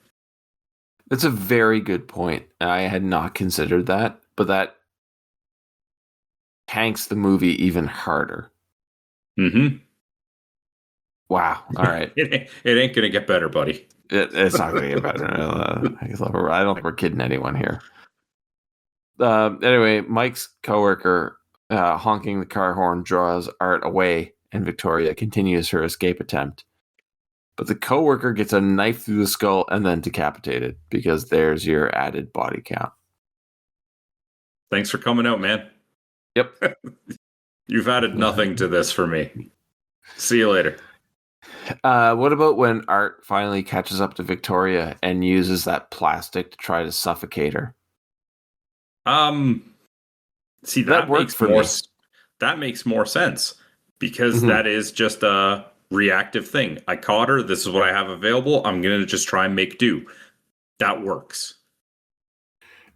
That's a very good point. I had not considered that, but that tanks the movie even harder. Mm-hmm. Wow. All right. It ain't gonna get better, buddy. It's not going to get better. I don't think we're kidding anyone here. Anyway, Mike's coworker honking the car horn draws Art away, and Victoria continues her escape attempt. But the coworker gets a knife through the skull and then decapitated, because there's your added body count. Thanks for coming out, man. Yep. You've added nothing to this for me. See you later. What about when Art finally catches up to Victoria and uses that plastic to try to suffocate her? See, that works makes for me. That makes more sense because that is just a reactive thing. I caught her. This is what I have available. I'm going to just try and make do. That works.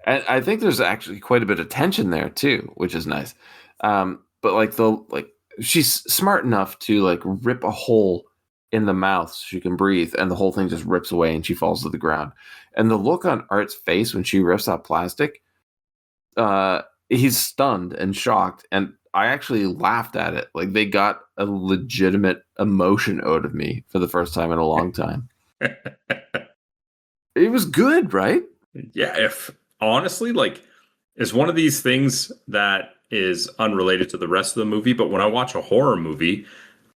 And I think there's actually quite a bit of tension there too, which is nice. But she's smart enough to rip a hole in the mouth so she can breathe, and the whole thing just rips away and she falls to the ground. And the look on Art's face when she rips that plastic, he's stunned and shocked, and I actually laughed at it. Like, they got a legitimate emotion out of me for the first time in a long time. It was good, right? Yeah, if honestly, it's one of these things that is unrelated to the rest of the movie, but when I watch a horror movie,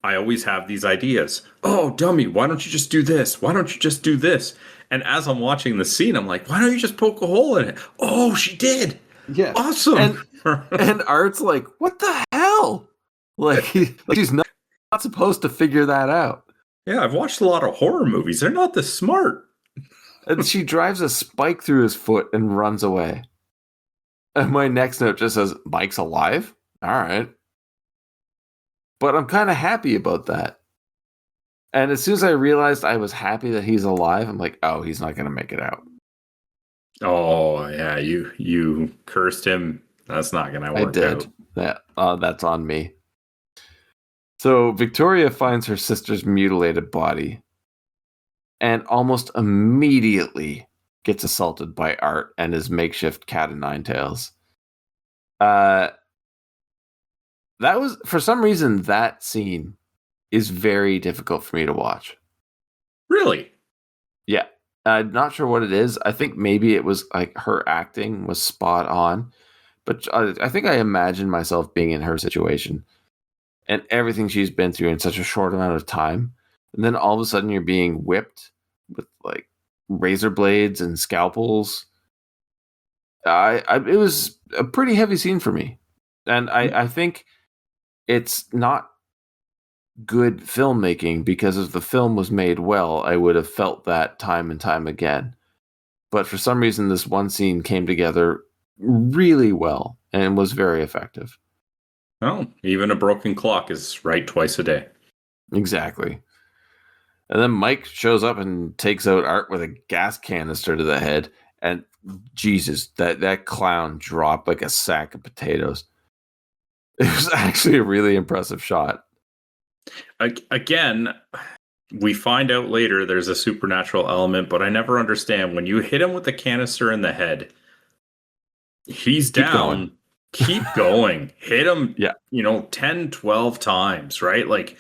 I always have these ideas. Oh, dummy, why don't you just do this? Why don't you just do this? And as I'm watching the scene, I'm like, why don't you just poke a hole in it? Oh, she did. Yeah. Awesome. And Art's like, what the hell? She's not supposed to figure that out. Yeah, I've watched a lot of horror movies. They're not this smart. And she drives a spike through his foot and runs away. And my next note just says, Mike's alive? All right. But I'm kind of happy about that. And as soon as I realized I was happy that he's alive, I'm like, oh, he's not going to make it out. Oh, yeah, you cursed him. That's not going to work out. I did. That's on me. So Victoria finds her sister's mutilated body and almost immediately gets assaulted by Art and his makeshift cat o' nine tails. That was, for some reason, that scene is very difficult for me to watch. Really? Yeah. I'm not sure what it is. I think maybe it was like her acting was spot on. But I think I imagine myself being in her situation and everything she's been through in such a short amount of time. And then all of a sudden you're being whipped with razor blades and scalpels. It was a pretty heavy scene for me. And I think it's not good filmmaking, because if the film was made well, I would have felt that time and time again. But for some reason, this one scene came together really well and was very effective. Oh, even a broken clock is right twice a day. Exactly. And then Mike shows up and takes out Art with a gas canister to the head. And Jesus, that clown dropped like a sack of potatoes. It was actually a really impressive shot. Again, we find out later there's a supernatural element, but I never understand when you hit him with the canister in the head, he's Keep down. going. Keep going. Hit him, Yeah. 10, 12 times, right? Like,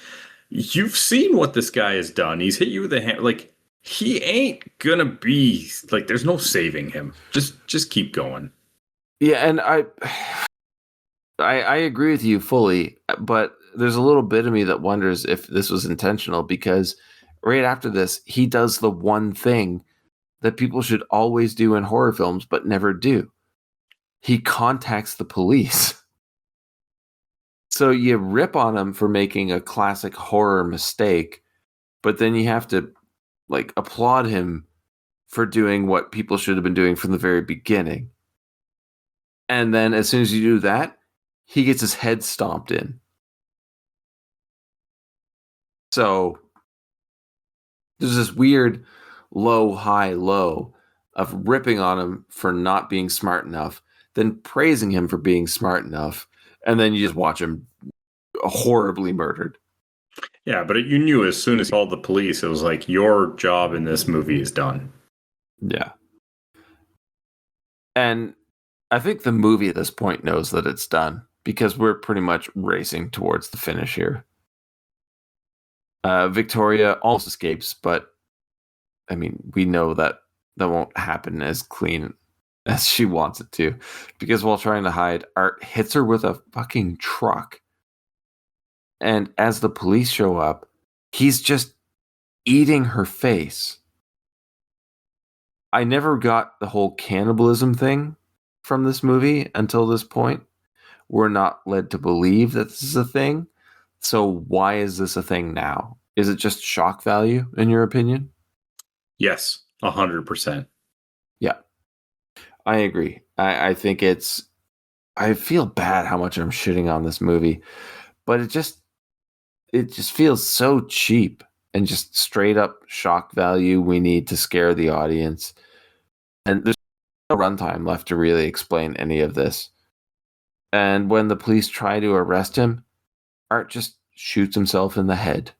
you've seen what this guy has done. He's hit you with a hand. Like, he ain't gonna be, like, there's no saving him. Just keep going. Yeah, and I agree with you fully, but there's a little bit of me that wonders if this was intentional, because right after this, he does the one thing that people should always do in horror films but never do. He contacts the police. So you rip on him for making a classic horror mistake, but then you have to like applaud him for doing what people should have been doing from the very beginning. And then as soon as you do that, he gets his head stomped in. So there's this weird low, high, low of ripping on him for not being smart enough, then praising him for being smart enough, and then you just watch him horribly murdered. Yeah, but you knew as soon as he called the police, it was like, your job in this movie is done. Yeah. And I think the movie at this point knows that it's done, because we're pretty much racing towards the finish here. Victoria almost escapes, but I mean, we know that won't happen as clean as she wants it to, because while trying to hide, Art hits her with a fucking truck. And as the police show up, he's just eating her face. I never got the whole cannibalism thing from this movie until this point. We're not led to believe that this is a thing. So why is this a thing now? Is it just shock value, in your opinion? Yes, 100%. Yeah, I agree. I think it's... I feel bad how much I'm shitting on this movie, but it just feels so cheap and just straight up shock value we need to scare the audience. And there's no runtime left to really explain any of this. And when the police try to arrest him, Art just shoots himself in the head.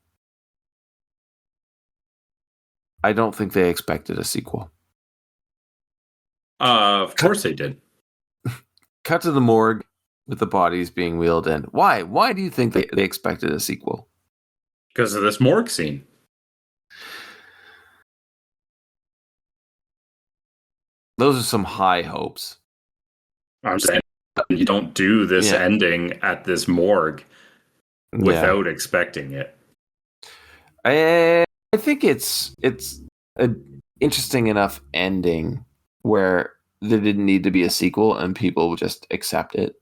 I don't think they expected a sequel. Of course they did. Cut to the morgue with the bodies being wheeled in. Why? Why do you think they expected a sequel? Because of this morgue scene. Those are some high hopes. I'm saying you don't do this ending at this morgue without expecting it. I think it's an interesting enough ending where there didn't need to be a sequel and people would just accept it.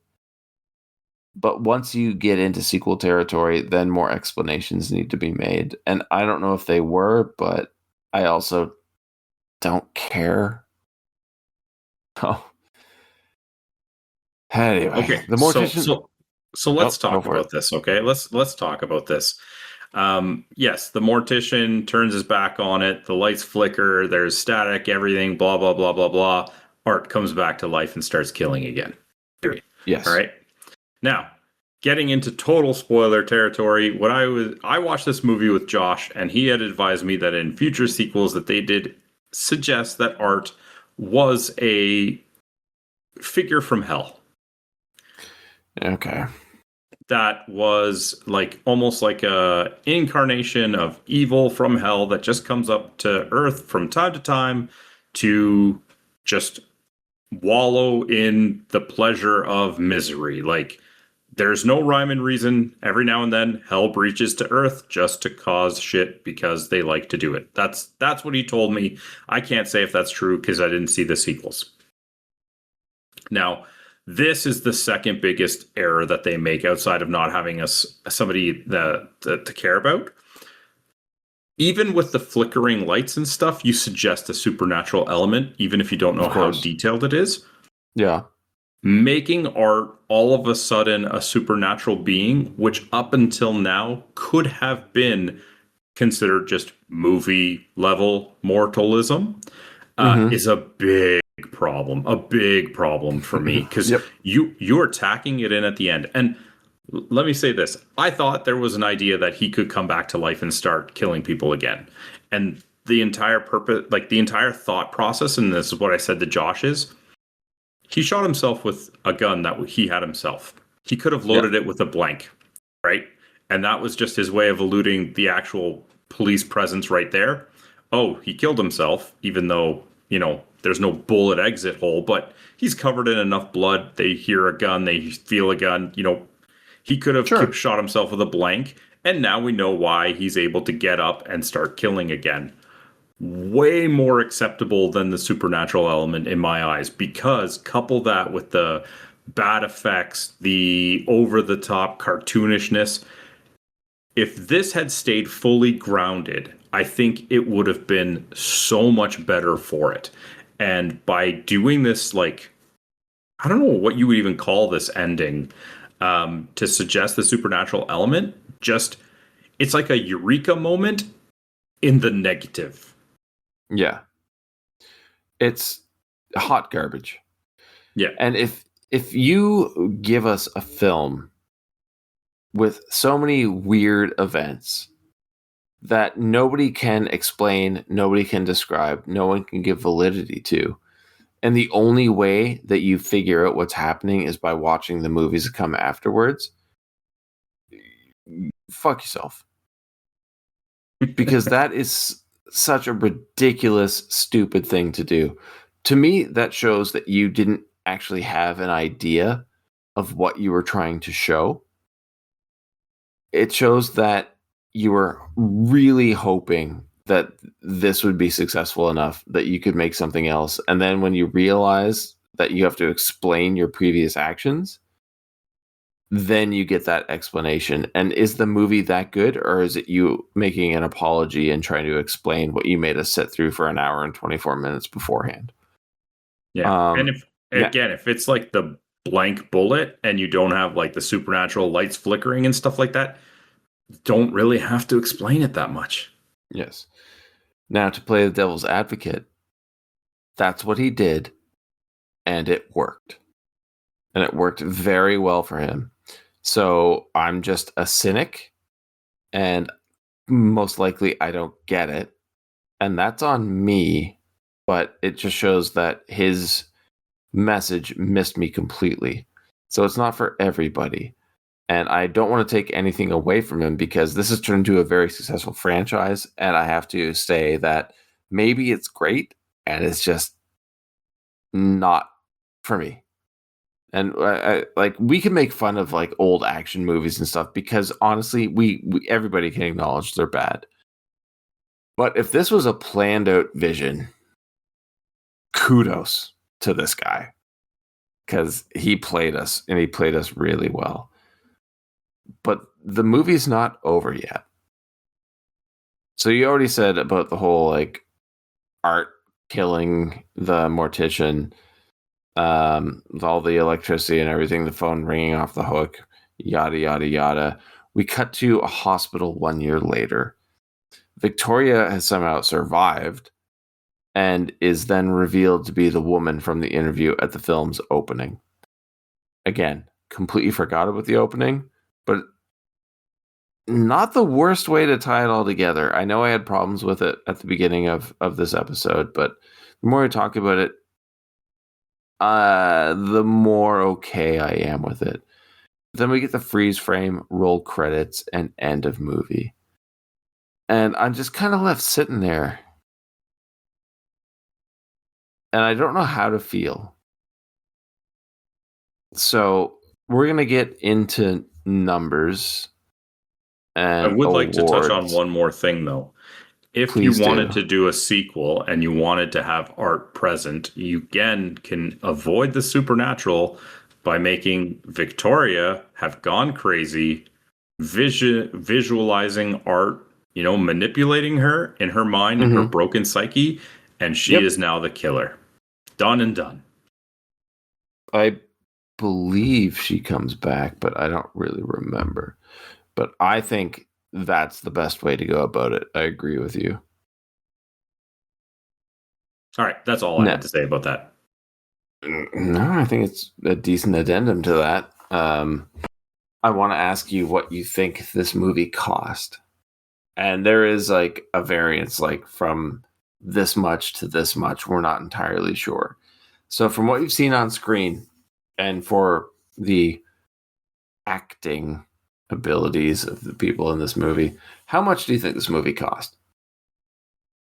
But once you get into sequel territory, then more explanations need to be made. And I don't know if they were, but I also don't care. Oh. Anyway, okay. The mortician. So let's talk about this. Okay, let's talk about this. Yes, the mortician turns his back on it. The lights flicker. There's static. Everything. Blah blah blah blah blah. Art comes back to life and starts killing again. Period. Yes. All right. Now, getting into total spoiler territory. I watched this movie with Josh, and he had advised me that in future sequels that they did suggest that Art was a figure from hell. Okay. That was like almost like a incarnation of evil from hell that just comes up to Earth from time to time to just wallow in the pleasure of misery. Like, there's no rhyme and reason. Every now and then, hell breaches to Earth just to cause shit because they like to do it. That's what he told me. I can't say if that's true because I didn't see the sequels. Now, this is the second biggest error that they make outside of not having somebody to care about. Even with the flickering lights and stuff, you suggest a supernatural element, even if you don't know how detailed it is. Yeah. Making Art all of a sudden a supernatural being, which up until now could have been considered just movie level mortalism, is a big problem for me, because you're tacking it in at the end. And Let me say this. I thought there was an idea that he could come back to life and start killing people again. And the entire purpose, like the entire thought process, and this is what I said to Josh, is he shot himself with a gun that he had himself. He could have loaded it with a blank, right? And that was just his way of eluding the actual police presence right there. Oh, he killed himself, even though, there's no bullet exit hole, but he's covered in enough blood. They hear a gun, they feel a gun, he could have shot himself with a blank, and now we know why he's able to get up and start killing again. Way more acceptable than the supernatural element in my eyes, because couple that with the bad effects, the over-the-top cartoonishness. If this had stayed fully grounded, I think it would have been so much better for it. And by doing this, like, I don't know what you would even call this ending, to suggest the supernatural element, it's like a eureka moment in the negative. Yeah. It's hot garbage. Yeah. And if you give us a film with so many weird events that nobody can explain, nobody can describe, no one can give validity to, and the only way that you figure out what's happening is by watching the movies that come afterwards, fuck yourself. Because that is such a ridiculous, stupid thing to do. To me, that shows that you didn't actually have an idea of what you were trying to show. It shows that you were really hoping that this would be successful enough that you could make something else. And then when you realize that you have to explain your previous actions, then you get that explanation. And is the movie that good, or is it you making an apology and trying to explain what you made us sit through for an hour and 24 minutes beforehand? Yeah. And if it's like the blank bullet and you don't have like the supernatural lights flickering and stuff like that, don't really have to explain it that much. Yes. Now, to play the devil's advocate, that's what he did, and it worked. And it worked very well for him. So I'm just a cynic, and most likely I don't get it. And that's on me, but it just shows that his message missed me completely. So it's not for everybody. And I don't want to take anything away from him, because this has turned into a very successful franchise. And I have to say that maybe it's great, and it's just not for me. And we can make fun of like old action movies and stuff, because honestly, we everybody can acknowledge they're bad. But if this was a planned out vision, kudos to this guy, because he played us, and he played us really well. But the movie's not over yet. So you already said about the whole like Art killing the mortician, with all the electricity and everything, the phone ringing off the hook, yada, yada, yada. We cut to a hospital 1 year later. Victoria has somehow survived and is then revealed to be the woman from the interview at the film's opening. Again, completely forgot about the opening, but not the worst way to tie it all together. I know I had problems with it at the beginning of this episode, but the more I talk about it, the more okay I am with it. Then we get the freeze frame, roll credits, and end of movie. And I'm just kind of left sitting there. And I don't know how to feel. So we're going to get into numbers. And I would like to touch on awards. one more thing, though. If Please you wanted do. to do a sequel and you wanted to have Art present, you again can avoid the supernatural by making Victoria have gone crazy, visualizing Art, manipulating her in her mind and her broken psyche, and she is now the killer. Done and done. I believe she comes back, but I don't really remember. But I think that's the best way to go about it. I agree with you. All right, that's all I had to say about that. No, I think it's a decent addendum to that. I want to ask you what you think this movie cost. And there is like a variance, like from this much to this much. We're not entirely sure. So from what you've seen on screen and for the acting abilities of the people in this movie, how much do you think this movie cost?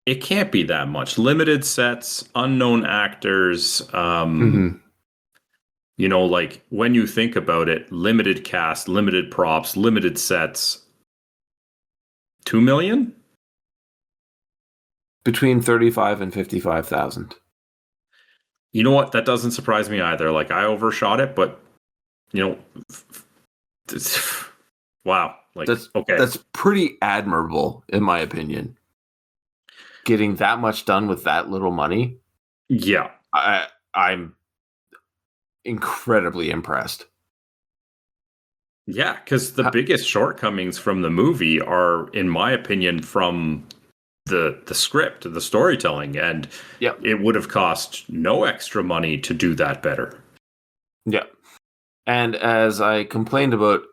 It can't be that much. Limited sets, unknown actors. You know, like when you think about it, limited cast, limited props, limited sets. 2 million? Between 35 and 55,000. You know what? That doesn't surprise me either. Like I overshot it, but you know, wow. Like That's okay. That's pretty admirable, in my opinion. Getting that much done with that little money. Yeah. I'm incredibly impressed. Yeah, because the biggest shortcomings from the movie are, in my opinion, from the script, the storytelling, and it would have cost no extra money to do that better. Yeah. And as I complained about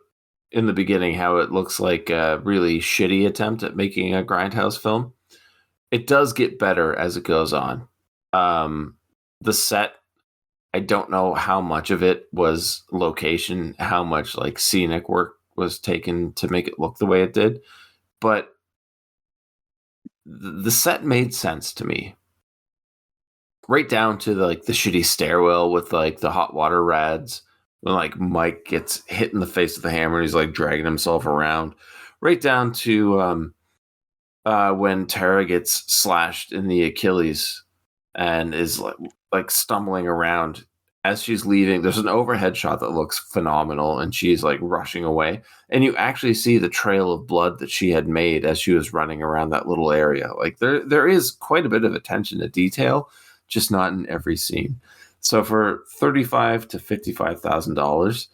in the beginning, how it looks like a really shitty attempt at making a grindhouse film, it does get better as it goes on. The set, I don't know how much of it was location, how much like scenic work was taken to make it look the way it did, but the set made sense to me. Right down to the shitty stairwell with like the hot water rads, when like Mike gets hit in the face with the hammer and he's like dragging himself around. Right down to when Tara gets slashed in the Achilles and is like stumbling around as she's leaving. There's an overhead shot that looks phenomenal, and she's like rushing away, and you actually see the trail of blood that she had made as she was running around that little area. Like there is quite a bit of attention to detail, just not in every scene. So for $35,000 to $55,000,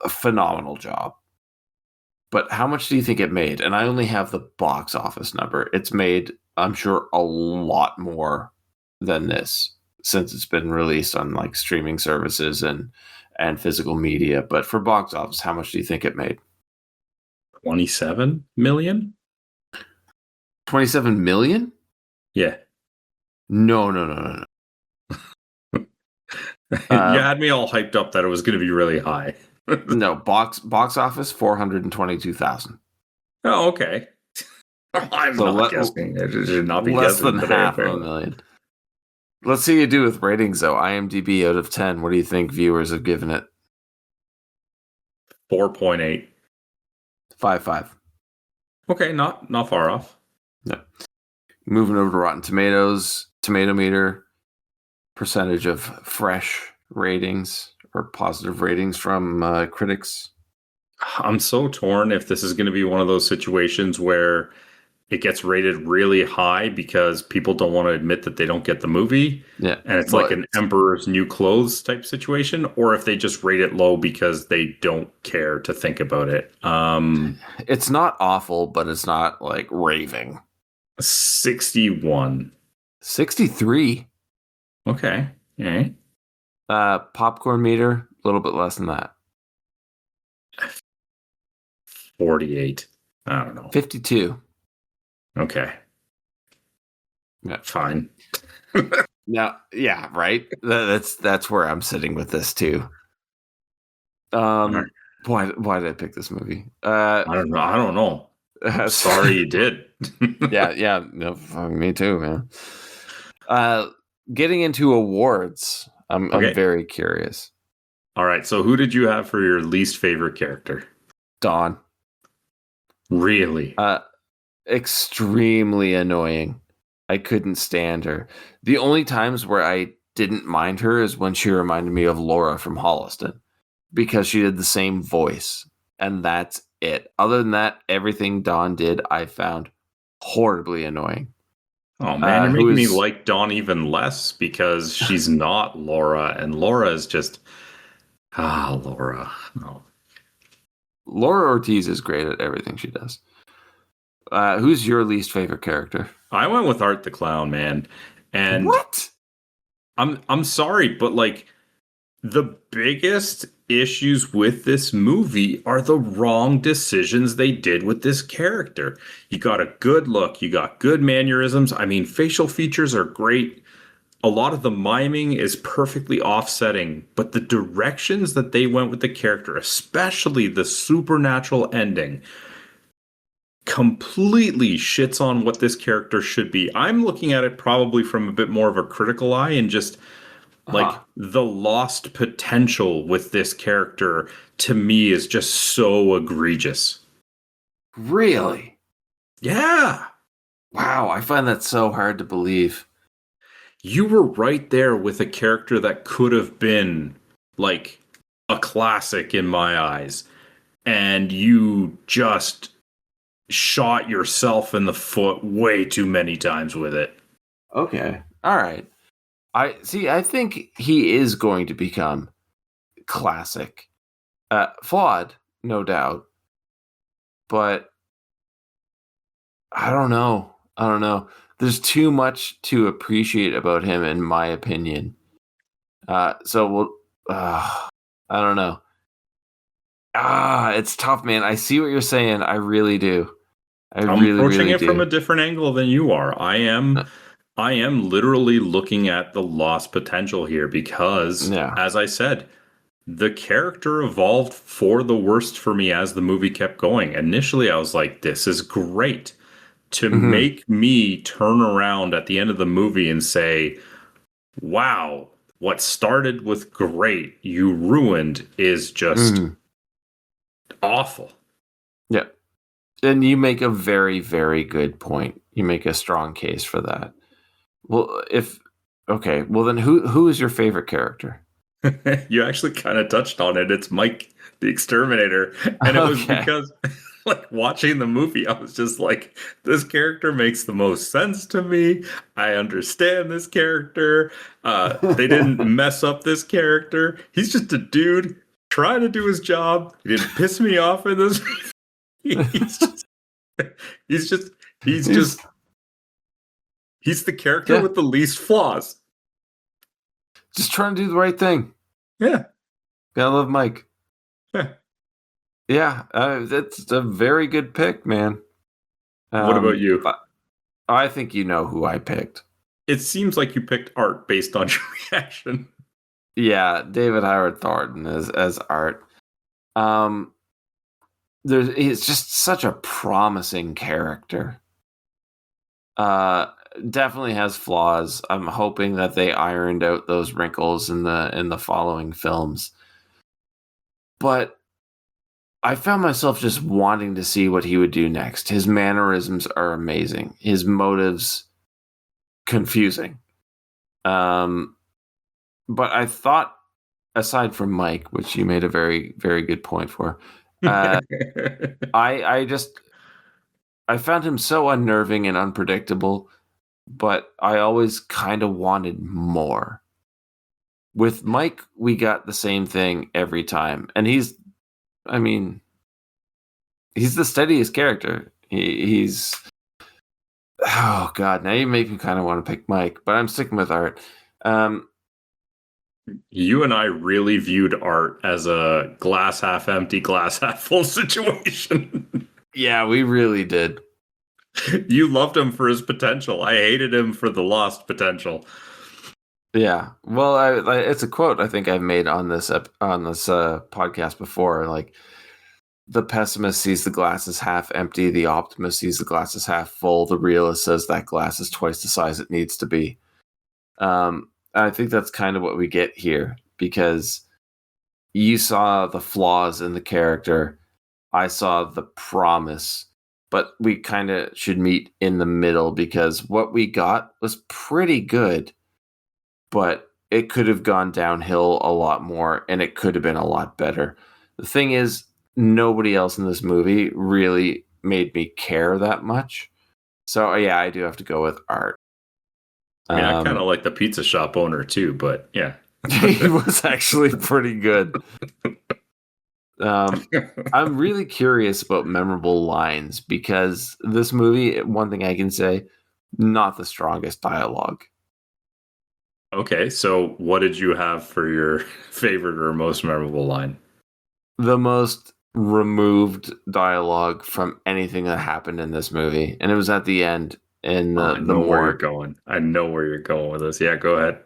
a phenomenal job. But how much do you think it made? And I only have the box office number. It's made, I'm sure, a lot more than this since it's been released on like streaming services and physical media. But for box office, how much do you think it made? 27 million? 27 million? Yeah. No. You had me all hyped up that it was going to be really high. No, box office 422,000. Oh, okay. I'm so not guessing. It should not be less guessing than half of a million. Let's see you do with ratings though. IMDb out of 10. What do you think viewers have given it? 4.8. 5.5. Okay, not far off. No. Moving over to Rotten Tomatoes, tomato meter, percentage of fresh ratings or positive ratings from critics. I'm so torn if this is going to be one of those situations where it gets rated really high because people don't want to admit that they don't get the movie. Yeah. And it's like an Emperor's New Clothes type situation, or if they just rate it low because they don't care to think about it. It's not awful, but it's not like raving. 61. 63. Okay. All right. Popcorn meter, a little bit less than that. 48. I don't know. 52. Okay. Yeah. Fine. Now, yeah, right. That's where I'm sitting with this too. Why did I pick this movie? I don't know. Sorry you did. yeah. No, me too, man. Getting into awards, I'm very curious. All right. So, who did you have for your least favorite character? Dawn. Really? Extremely annoying. I couldn't stand her. The only times where I didn't mind her is when she reminded me of Laura from Holliston, because she did the same voice, and that's it. Other than that, everything Dawn did I found horribly annoying. Oh man, you're making me like Dawn even less because she's not Laura, and Laura is just Laura. Oh. Laura Ortiz is great at everything she does. Who's your least favorite character? I went with Art the Clown, man. And what? I'm sorry, but like The biggest issues with this movie are the wrong decisions they did with this character. You got a good look, you got good mannerisms. I mean, facial features are great. A lot of the miming is perfectly offsetting, but the directions that they went with the character, especially the supernatural ending, completely shits on what this character should be. I'm looking at it probably from a bit more of a critical eye and just like the lost potential with this character to me is just so egregious. Really? Yeah. Wow, I find that so hard to believe. You were right there with a character that could have been like a classic in my eyes, and you just shot yourself in the foot way too many times with it. Okay. All right. I think he is going to become classic. Flawed, no doubt. But I don't know. There's too much to appreciate about him, in my opinion. I don't know. It's tough, man. I see what you're saying. I really do. I'm approaching it from a different angle than you are. I am literally looking at the lost potential here because, as I said, the character evolved for the worst for me as the movie kept going. Initially, I was like, this is great. To make me turn around at the end of the movie and say, wow, what started with great, you ruined, is just awful. Yeah. And you make a very, very good point. You make a strong case for that. Well, then who is your favorite character? You actually kind of touched on it. It's Mike the Exterminator. And it was because like watching the movie, I was just like, this character makes the most sense to me. I understand this character. They didn't mess up this character. He's just a dude trying to do his job. He didn't piss me off in this. He's the character with the least flaws. Just trying to do the right thing. Yeah. Gotta love Mike. Yeah. Yeah, that's a very good pick, man. What about you? I think you know who I picked. It seems like you picked Art based on your reaction. Yeah, David Howard Thornton as Art. He's just such a promising character. Definitely has flaws. I'm hoping that they ironed out those wrinkles in the following films. But I found myself just wanting to see what he would do next. His mannerisms are amazing. His motives confusing. But I thought, aside from Mike, which you made a very, very good point for, I found him so unnerving and unpredictable, but I always kind of wanted more. With Mike, we got the same thing every time. And he's the steadiest character. He's oh god, now you make me kind of want to pick Mike, but I'm sticking with Art. You and I really viewed Art as a glass half empty, glass half full situation. Yeah, we really did. You loved him for his potential. I hated him for the lost potential. Yeah, well, it's a quote I think I've made on this podcast before. Like, the pessimist sees the glass as half empty. The optimist sees the glass as half full. The realist says that glass is twice the size it needs to be. I think that's kind of what we get here, because you saw the flaws in the character. I saw the promise, but we kind of should meet in the middle, because what we got was pretty good, but it could have gone downhill a lot more, and it could have been a lot better. The thing is, nobody else in this movie really made me care that much. So yeah, I do have to go with Art. I mean, I kind of like the pizza shop owner too, but yeah. He was actually pretty good. I'm really curious about memorable lines, because this movie, one thing I can say, not the strongest dialogue. Okay, so what did you have for your favorite or most memorable line? The most removed dialogue from anything that happened in this movie, and it was at the end in Oh, the I know where you're morgue. going. I know where you're going with this. Yeah, go ahead.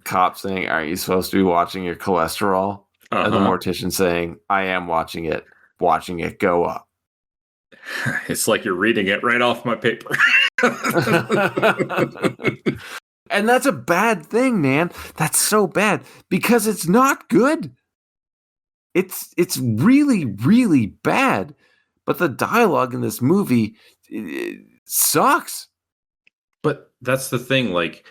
Cop saying, "Aren't you supposed to be watching your cholesterol?" And the Uh-huh. mortician saying, "I am watching it go up." It's like you're reading it right off my paper. And that's a bad thing, man. That's so bad because it's not good. It's really really bad. But the dialogue in this movie sucks. But that's the thing, like,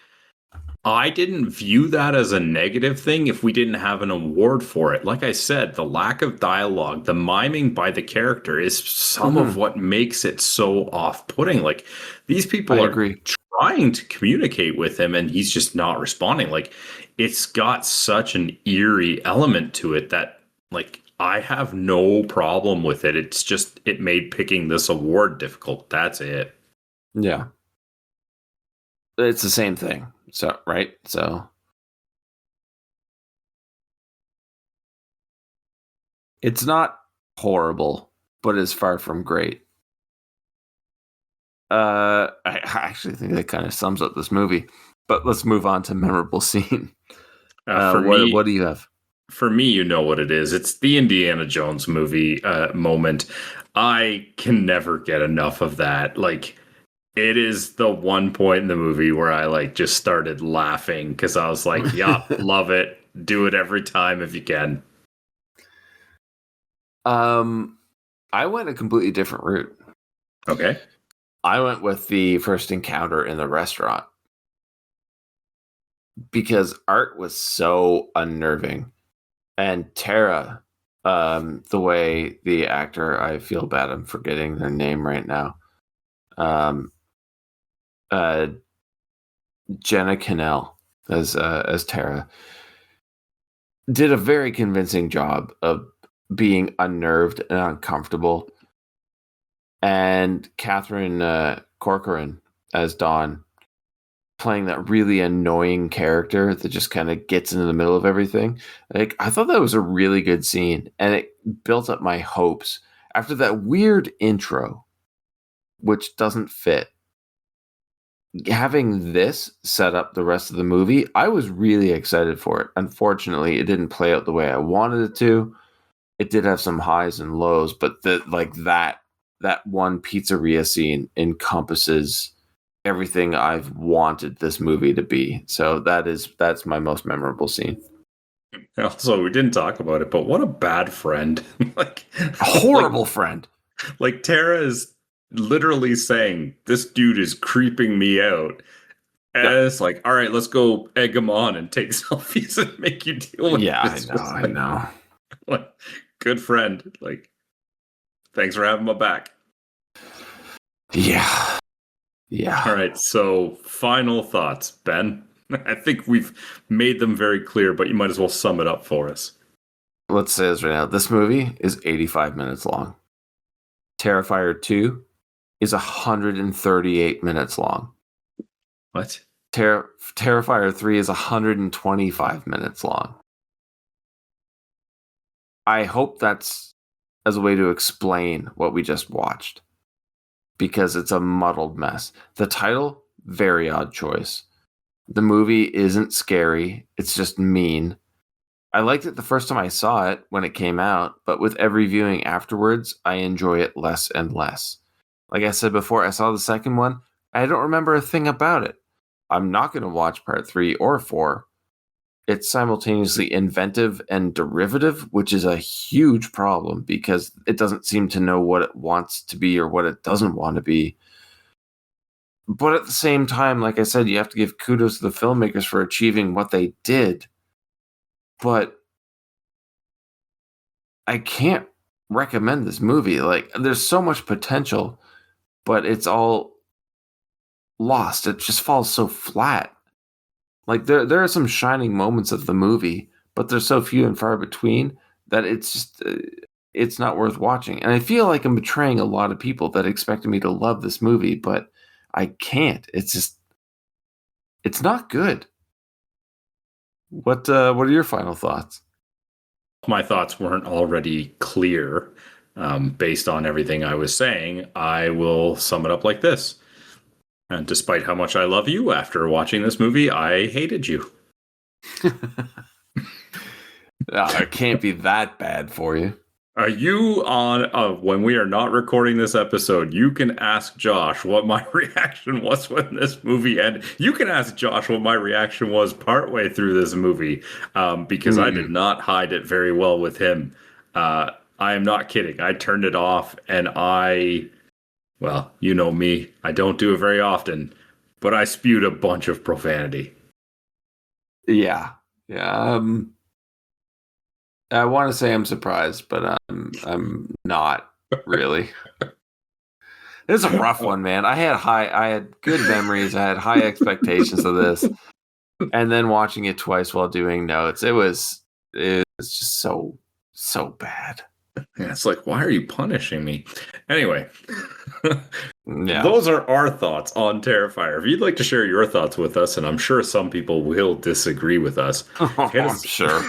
I didn't view that as a negative thing if we didn't have an award for it. Like I said, the lack of dialogue, the miming by the character is some of what makes it so off-putting. Like, these I people are agree. trying to communicate with him and he's just not responding. Like, it's got such an eerie element to it that, like, I have no problem with it. It's just, it made picking this award difficult. That's it. Yeah. It's the same thing. So, right? So it's not horrible, but it's far from great. I actually think that kind of sums up this movie. But let's move on to memorable scene. For me, What do you have? For me, you know what it is. It's the Indiana Jones movie moment. I can never get enough of that. Like, it is the one point in the movie where I like just started laughing because I was like, "Yup, love it. Do it every time if you can." I went a completely different route. Okay. I went with the first encounter in the restaurant because Art was so unnerving, and Tara, the way the actor, I feel bad, I'm forgetting their name right now. Jenna Kanell as Tara did a very convincing job of being unnerved and uncomfortable. And Catherine Corcoran as Dawn, playing that really annoying character that just kind of gets into the middle of everything. Like, I thought that was a really good scene, and it built up my hopes after that weird intro, which doesn't fit. Having this set up the rest of the movie, I was really excited for it. Unfortunately, it didn't play out the way I wanted it to. It did have some highs and lows, but that one pizzeria scene encompasses everything I've wanted this movie to be. So that's my most memorable scene. Also, we didn't talk about it, but what a bad friend! Like, A horrible friend. like Tara is literally saying, "This dude is creeping me out." And it's like, all right, let's go egg him on and take selfies and make you deal with Yeah, this. I know. Like, good friend. Like, thanks for having my back. Yeah. Yeah. All right, so final thoughts, Ben. I think we've made them very clear, but you might as well sum it up for us. Let's say this right now. This movie is 85 minutes long. Terrifier 2 is 138 minutes long. What? Terrifier 3 is 125 minutes long. I hope that's as a way to explain what we just watched, because it's a muddled mess. The title, very odd choice. The movie isn't scary, it's just mean. I liked it the first time I saw it when it came out, but with every viewing afterwards, I enjoy it less and less. Like I said before, I saw the second one, I don't remember a thing about it. I'm not going to watch part 3 or 4. It's simultaneously inventive and derivative, which is a huge problem because it doesn't seem to know what it wants to be or what it doesn't want to be. But at the same time, like I said, you have to give kudos to the filmmakers for achieving what they did. But I can't recommend this movie. Like, there's so much potential, but it's all lost. It just falls so flat. Like, there are some shining moments of the movie, but they're so few and far between that it's just it's not worth watching. And I feel like I'm betraying a lot of people that expected me to love this movie, but I can't. It's not good. What are your final thoughts? My thoughts weren't already clear based on everything I was saying. I will sum it up like this. And despite how much I love you, after watching this movie, I hated you. It can't be that bad for you. Are you on, when we are not recording this episode, you can ask Josh what my reaction was when this movie ended. You can ask Josh what my reaction was partway through this movie, because I did not hide it very well with him. I am not kidding. I turned it off and well, you know me, I don't do it very often, but I spewed a bunch of profanity. Yeah. I want to say I'm surprised, but I'm not really. It's a rough one, man. I had good memories. I had high expectations of this, and then watching it twice while doing notes, it was just so bad. Yeah, it's like, why are you punishing me? Anyway, yeah. Those are our thoughts on Terrifier. If you'd like to share your thoughts with us, and I'm sure some people will disagree with us, I'm sure.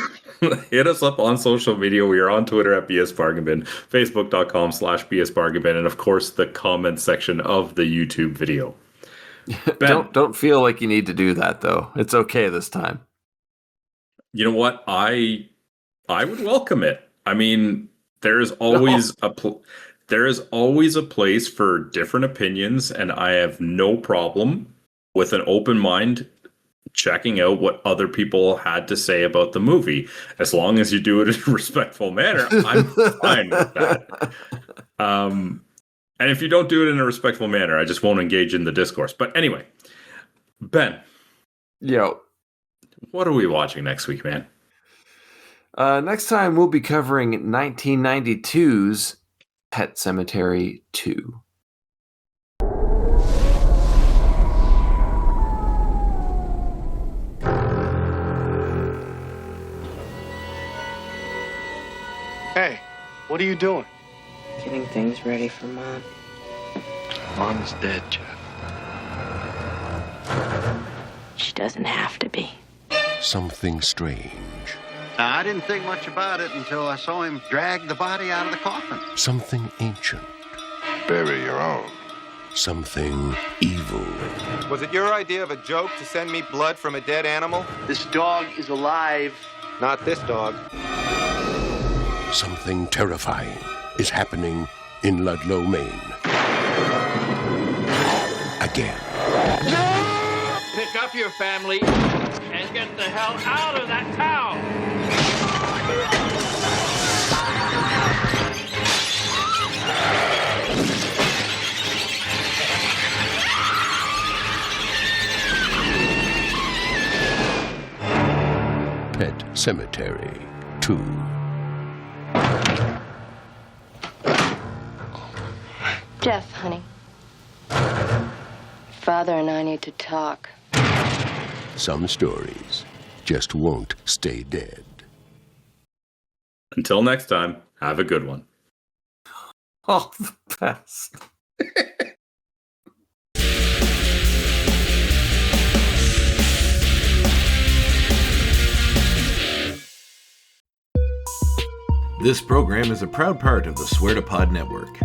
Hit us up on social media. We are on Twitter at BS Bargain Bin, Facebook.com/BS Bargain Bin, and of course the comment section of the YouTube video. Ben, Don't feel like you need to do that though. It's okay this time. You know what? I would welcome it. I mean, there is always a place for different opinions, and I have no problem with an open mind checking out what other people had to say about the movie, as long as you do it in a respectful manner. I'm fine with that. And if you don't do it in a respectful manner, I just won't engage in the discourse. But anyway, Ben, Yo, what are we watching next week, man? Next time we'll be covering 1992's Pet Sematary 2. Hey, what are you doing? Getting things ready for Mom. Mom's dead, Jeff. She doesn't have to be. Something strange. I didn't think much about it until I saw him drag the body out of the coffin. Something ancient. Bury your own. Something evil. Was it your idea of a joke to send me blood from a dead animal? This dog is alive. Not this dog. Something terrifying is happening in Ludlow, Maine. Again. Pick up your family and get the hell out of that town! Pet Sematary 2. Jeff, honey. Father and I need to talk. Some stories just won't stay dead. Until next time, have a good one. Oh, the best. This program is a proud part of the Swear2Pod Network.